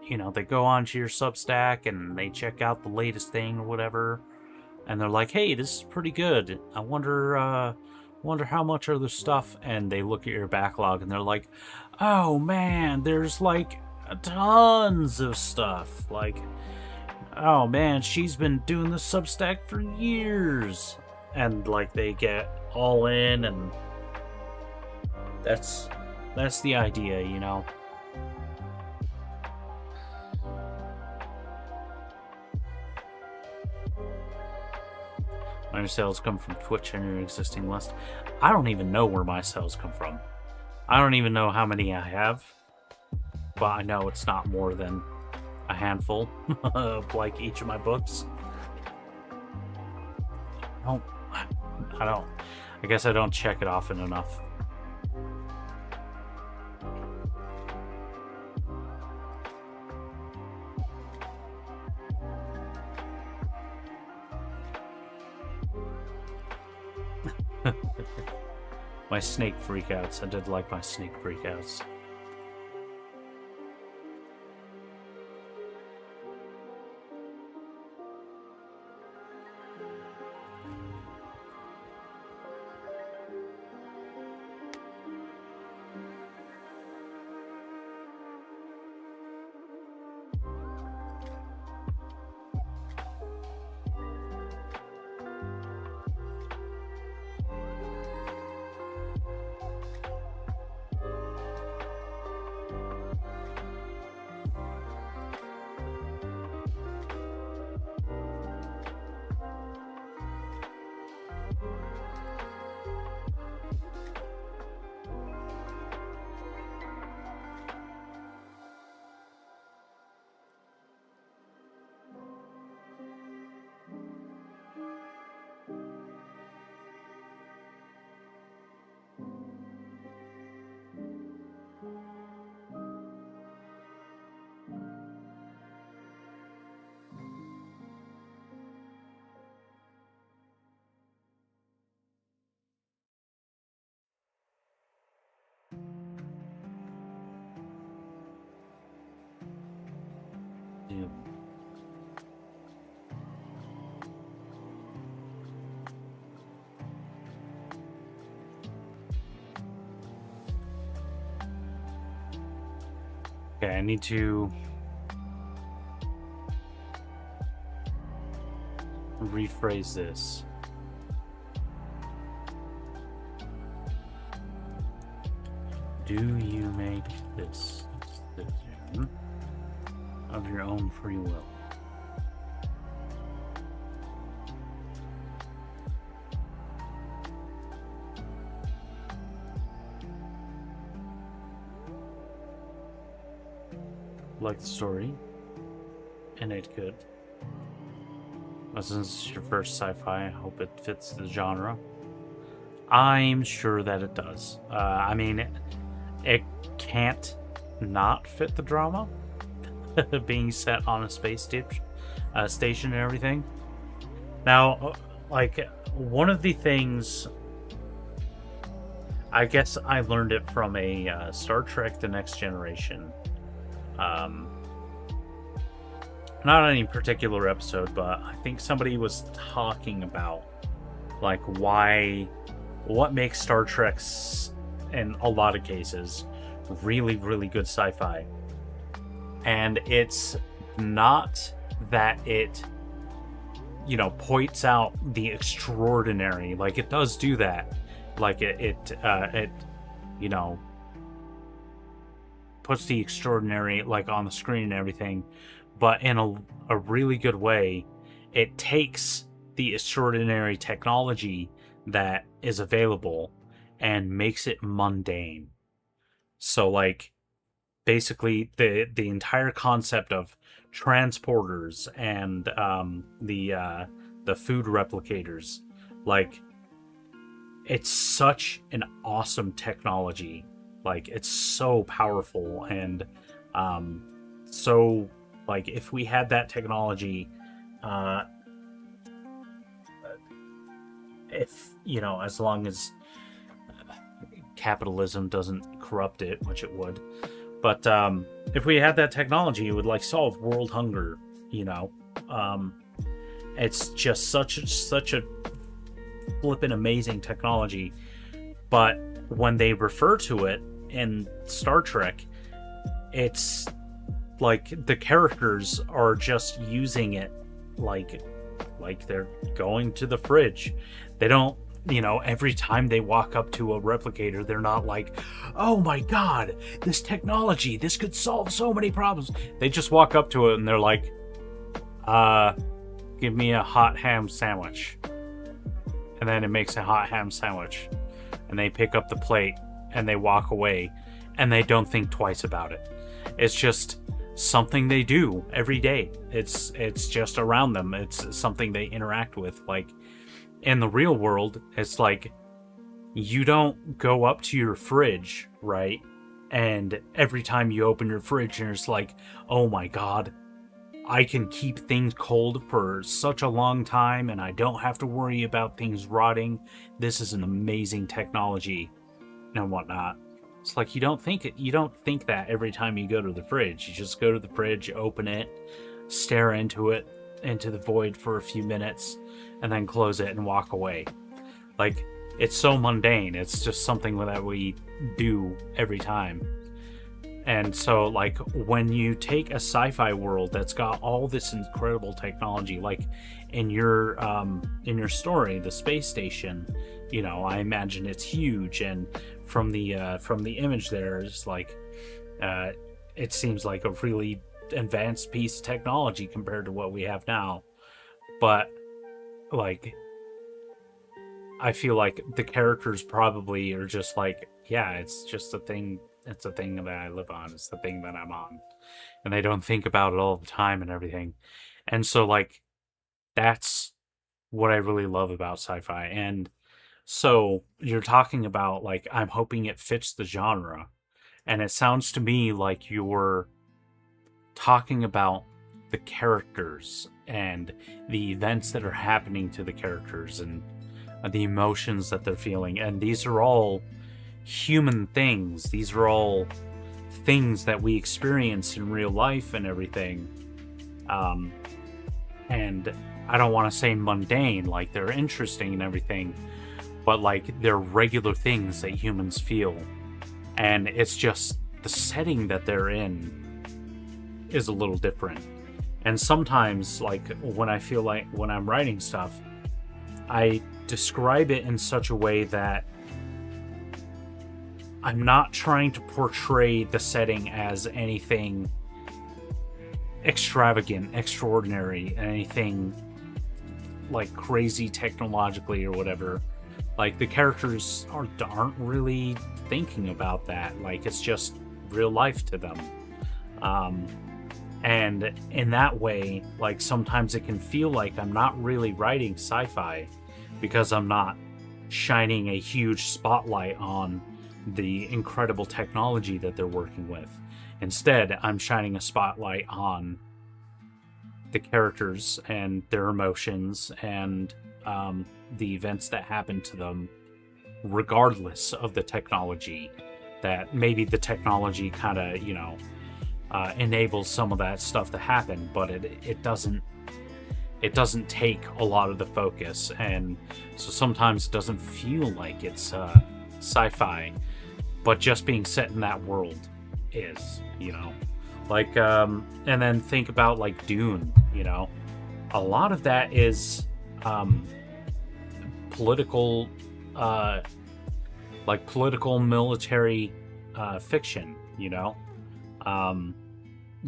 you know, they go onto your Substack and they check out the latest thing or whatever, and they're like, hey, this is pretty good. I wonder how much other stuff, and they look at your backlog and they're like, oh man, there's like tons of stuff. Like, oh man, she's been doing the Substack for years. And like they get all in, and that's the idea, you know. My sales come from Twitch and your existing list. I don't even know where my sales come from. I don't even know how many I have, but I know it's not more than a handful of like each of my books. I guess I don't check it often enough. My snake freakouts. I did like my snake freakouts. do. Okay, I need to rephrase this. Do you make this decision of your own free will? Like the story, and it could. But since it's your first sci-fi, I hope it fits the genre. I'm sure that it does. I mean, it can't not fit the drama, being set on a space station and everything. Now, like, one of the things, I guess I learned it from a Star Trek The Next Generation. Not any particular episode, but I think somebody was talking about, like, what makes Star Trek's, in a lot of cases, really, really good sci-fi. And it's not that it, you know, points out the extraordinary. Like, it does do that. Like, it you know, puts the extraordinary, like, on the screen and everything, but in a really good way. It takes the extraordinary technology that is available and makes it mundane. So, like, basically the entire concept of transporters and the food replicators, like, it's such an awesome technology. Like, it's so powerful, and so, like, if we had that technology, if, you know, as long as capitalism doesn't corrupt it, which it would, but if we had that technology, it would, like, solve world hunger, you know. It's just such a flippin' amazing technology. But when they refer to it in Star Trek, it's like the characters are just using it like they're going to the fridge. They don't, you know, every time they walk up to a replicator, they're not like, oh my god, this technology, this could solve so many problems. They just walk up to it and they're like, give me a hot ham sandwich. And then it makes a hot ham sandwich. And they pick up the plate and they walk away and they don't think twice about it. It's just something they do every day. It's just around them. It's something they interact with. Like, in the real world, it's like, you don't go up to your fridge, right? And every time you open your fridge, and it's like, oh my god, I can keep things cold for such a long time and I don't have to worry about things rotting. This is an amazing technology and whatnot. It's like, you don't think that every time you go to the fridge. You just go to the fridge, open it, stare into the void for a few minutes, and then close it and walk away. Like, it's so mundane. It's just something that we do every time. And so, like, when you take a sci-fi world that's got all this incredible technology, like in your story, the space station, you know, I imagine it's huge, and from the image there, it's like, it seems like a really advanced piece of technology compared to what we have now. But, like, I feel like the characters probably are just like, yeah, it's just a thing. It's a thing that I live on. It's the thing that I'm on. And they don't think about it all the time and everything. And so, like, that's what I really love about sci-fi. And so you're talking about, like, I'm hoping it fits the genre. And it sounds to me like you're talking about the characters and the events that are happening to the characters and the emotions that they're feeling. And these are all human things. These are all things that we experience in real life and everything. And I don't want to say mundane, like they're interesting and everything, but like they're regular things that humans feel. And it's just the setting that they're in is a little different. And sometimes, like, when I feel like when I'm writing stuff, I describe it in such a way that I'm not trying to portray the setting as anything extravagant, extraordinary, anything like crazy technologically or whatever. Like, the characters aren't really thinking about that. Like, it's just real life to them. And in that way, like, sometimes it can feel like I'm not really writing sci-fi because I'm not shining a huge spotlight on the incredible technology that they're working with. Instead, I'm shining a spotlight on the characters and their emotions and the events that happen to them, regardless of the technology. That maybe the technology kind of, enables some of that stuff to happen, but it doesn't take a lot of the focus, and so sometimes it doesn't feel like it's sci-fi, but just being set in that world is, like, and then think about like Dune. A lot of that is political military fiction.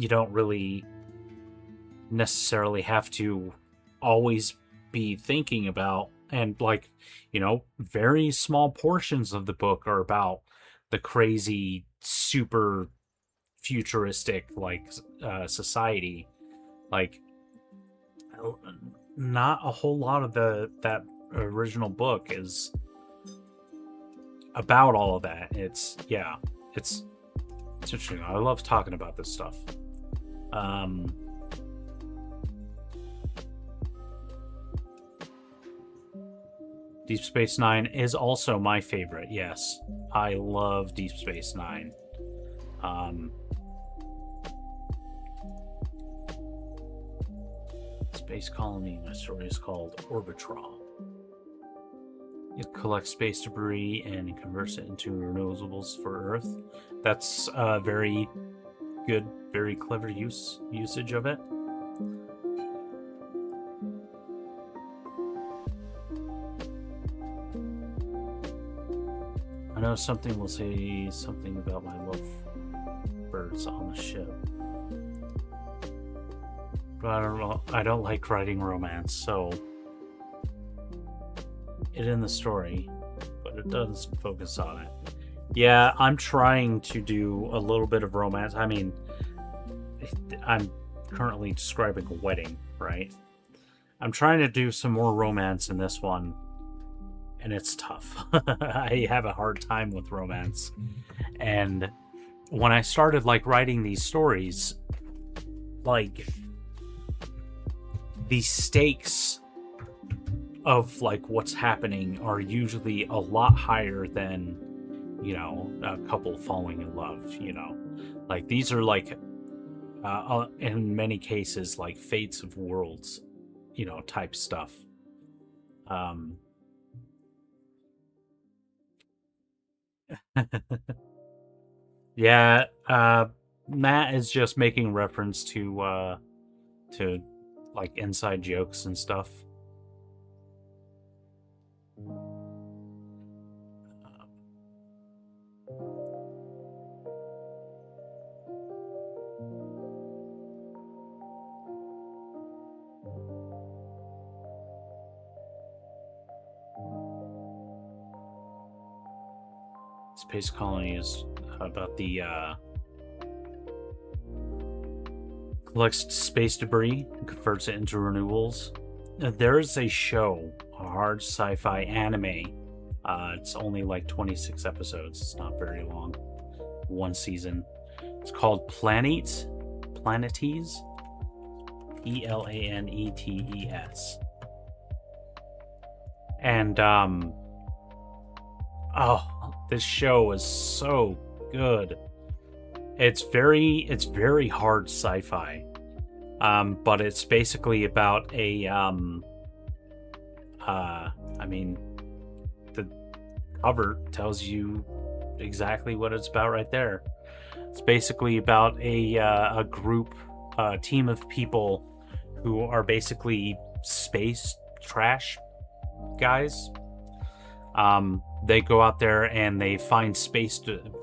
You don't really necessarily have to always be thinking about, and like, very small portions of the book are about the crazy super futuristic society. Like, not a whole lot of that original book is about all of that. It's interesting. I love talking about this stuff. Deep Space Nine is also my favorite. Yes, I love Deep Space Nine. Space colony. My story is called Orbitrol. It collects space debris and converts it into renewables for Earth. That's a very good, very clever usage of it. I know something will say something about my love birds on the ship. But I don't like writing romance, so it in the story, but it does focus on it. Yeah, I'm trying to do a little bit of romance. I mean, I'm currently describing a wedding, right? I'm trying to do some more romance in this one, and it's tough. I have a hard time with romance. And when I started writing these stories, the stakes of what's happening are usually a lot higher than a couple falling in love. These are in many cases fates of worlds type stuff. Yeah, Matt is just making reference to inside jokes and stuff. Space colony is about the collects space debris and converts it into renewables. There is a show, a hard sci-fi anime. It's only 26 episodes. It's not very long. One season. It's called Planetes. Planetes. Planetes. And this show is so good. It's very hard sci-fi. But it's basically about a I mean, the cover tells you exactly what it's about right there. It's basically about a group, team of people who are basically space trash guys. They go out there and they find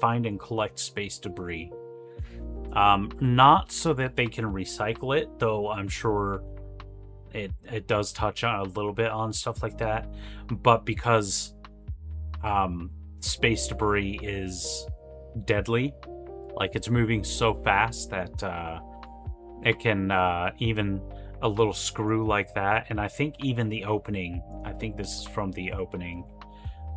and collect space debris. Not so that they can recycle it, though I'm sure it does touch on a little bit on stuff like that, but because space debris is deadly, like it's moving so fast that it can even a little screw like that, and I think even the opening, I think this is from the opening,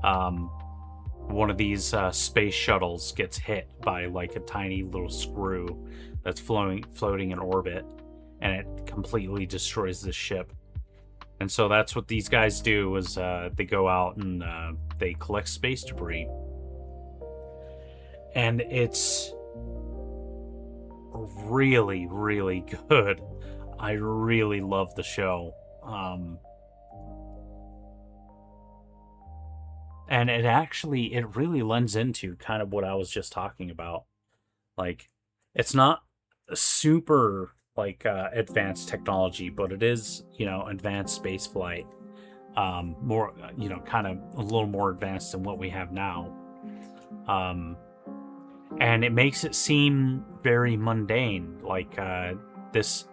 one of these space shuttles gets hit by like a tiny little screw that's floating in orbit, and it completely destroys the ship. And so that's what these guys do, is they go out and they collect space debris. And it's really, really good. I really love the show. And it really lends into kind of what I was just talking about. Like, it's not super like advanced technology, but it is, advanced space flight. More, kind of a little more advanced than what we have now. And it makes it seem very mundane. Like this,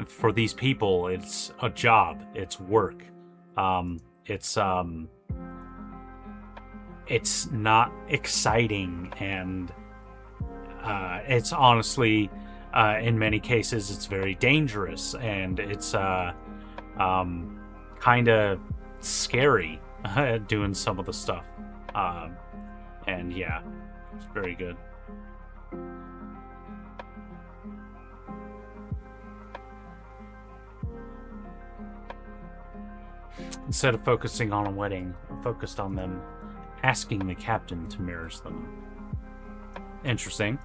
for these people, it's a job, it's work. It's not exciting, and it's honestly, in many cases, it's very dangerous, and it's kind of scary doing some of the stuff. And yeah, it's very good. Instead of focusing on a wedding, I focused on them asking the captain to marry them. Interesting.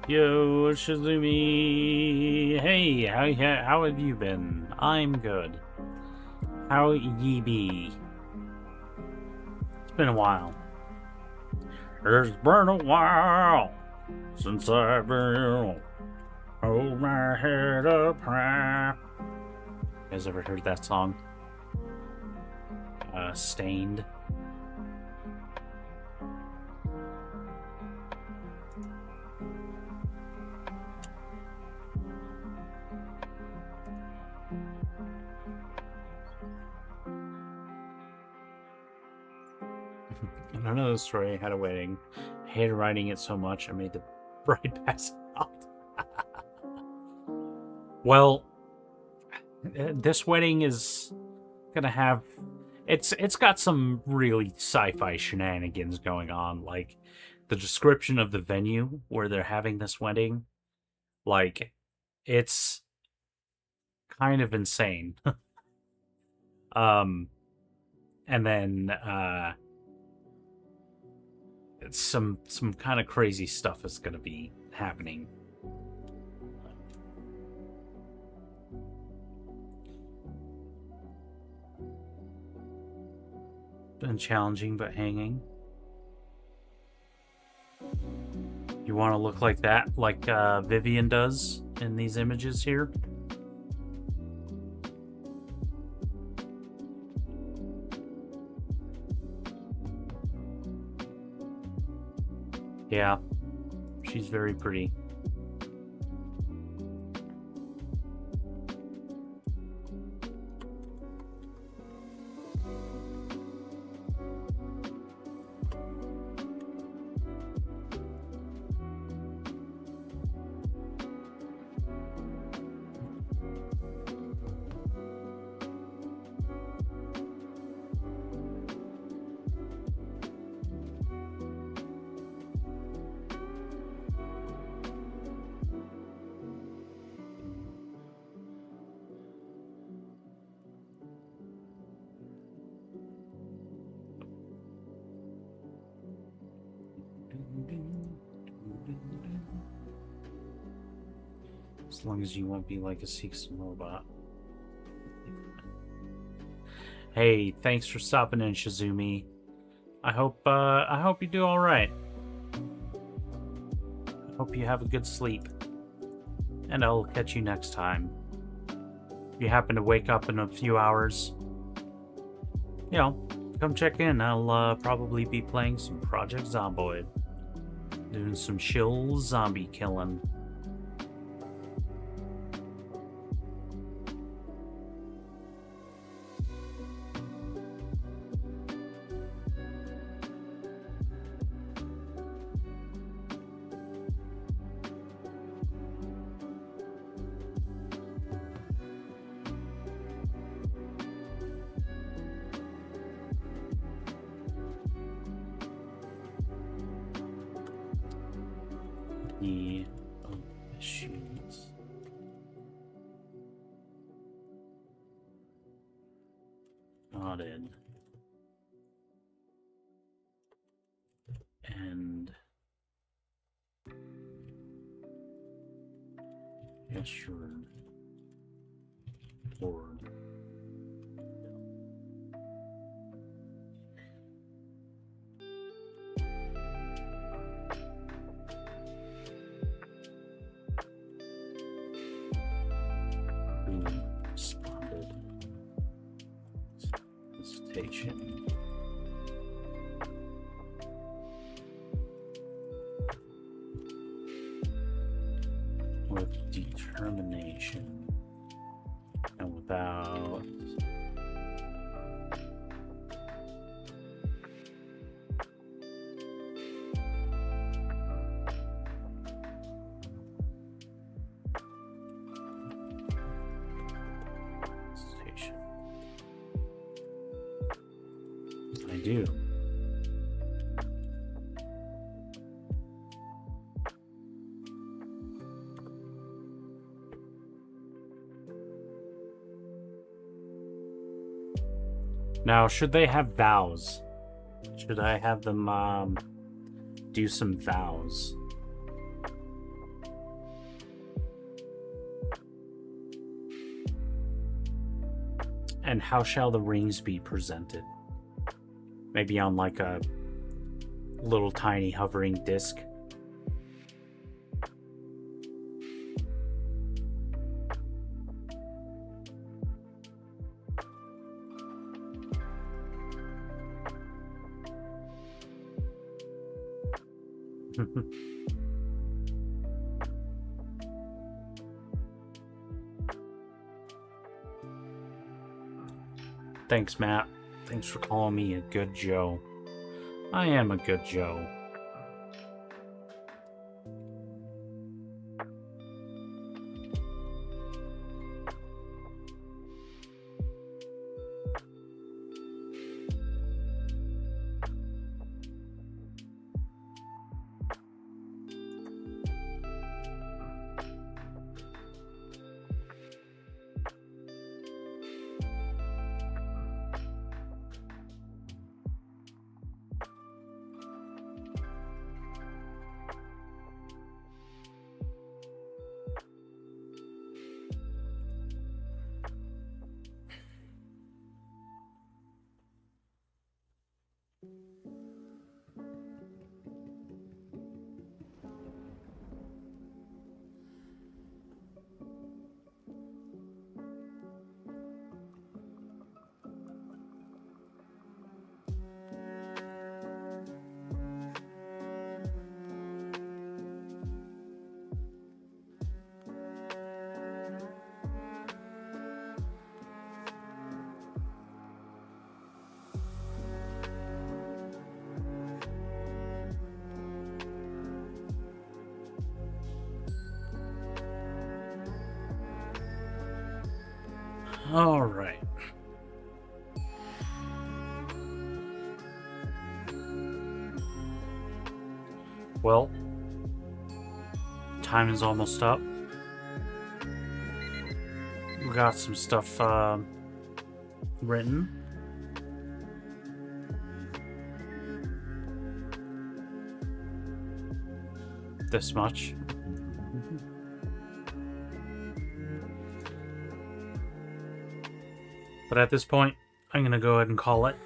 Yo, Shizumi. Hey, how have you been? I'm good. How ye be? It's been a while. It's been a while since I've been hold my head up high. You guys ever heard that song? Stained. I know the story. I had a wedding. I hated writing it so much I made the bride pass out. Well, this wedding is gonna have... It's got some really sci-fi shenanigans going on. Like, the description of the venue where they're having this wedding, like, it's kind of insane. And then some kind of crazy stuff is going to be happening. Been challenging but hanging. You want to look like that, like Vivian does in these images here? Yeah. She's very pretty. As long as you won't be like a Seekson robot. Hey, thanks for stopping in, Shizumi. I hope you do all right. I hope you have a good sleep. And I'll catch you next time. If you happen to wake up in a few hours, you know, come check in. I'll probably be playing some Project Zomboid. Doing some chill zombie killing. Issues. Nodded. And assured. Board. Responded. Hesitation. With determination. And without hesitation. I do. Now, should they have vows? Should I have them do some vows? And how shall the rings be presented? Maybe on like a little tiny hovering disc. Thanks, Matt. Thanks for calling me a good Joe. I am a good Joe. All right. Well, time is almost up. We got some stuff written. This much. But at this point, I'm going to go ahead and call it.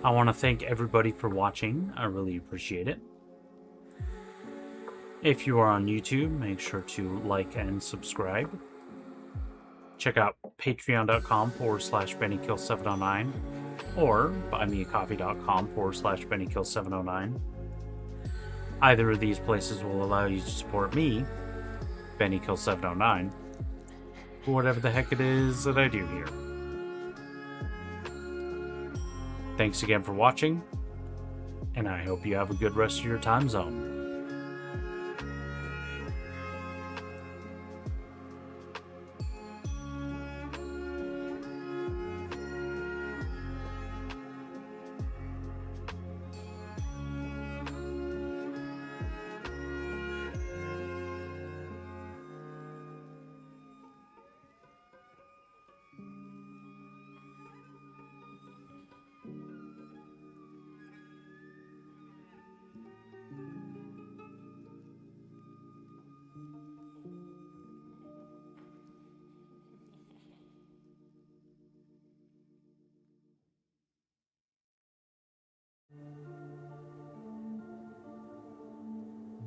I want to thank everybody for watching. I really appreciate it. If you are on YouTube, make sure to like and subscribe. Check out patreon.com/BennyKill709 or buymeacoffee.com/BennyKill709. Either of these places will allow you to support me, BennyKill709, for whatever the heck it is that I do here. Thanks again for watching, and I hope you have a good rest of your time zone.